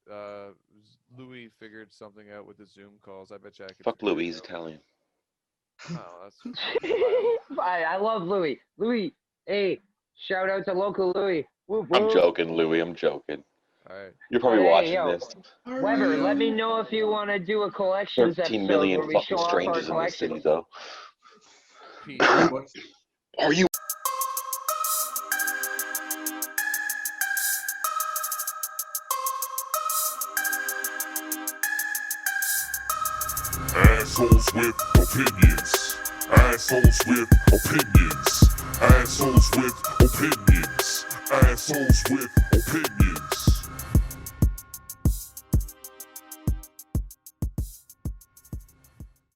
Louis figured something out with the Zoom calls. I bet you I could. Fuck figure it Louis, he's out. Italian. Oh, that's. I love Louis. Louis, hey, shout out to local Louis. Whoop, I'm whoop. joking, Louis. I'm joking. All right. You're probably Hey, watching yo. this. Weber, let me know if you want to do a collections 13 episode million where we fucking show off our strangers in this city, collections. though. Peace. Are you? Assholes with opinions. Assholes with opinions. Assholes with opinions. Assholes with opinions.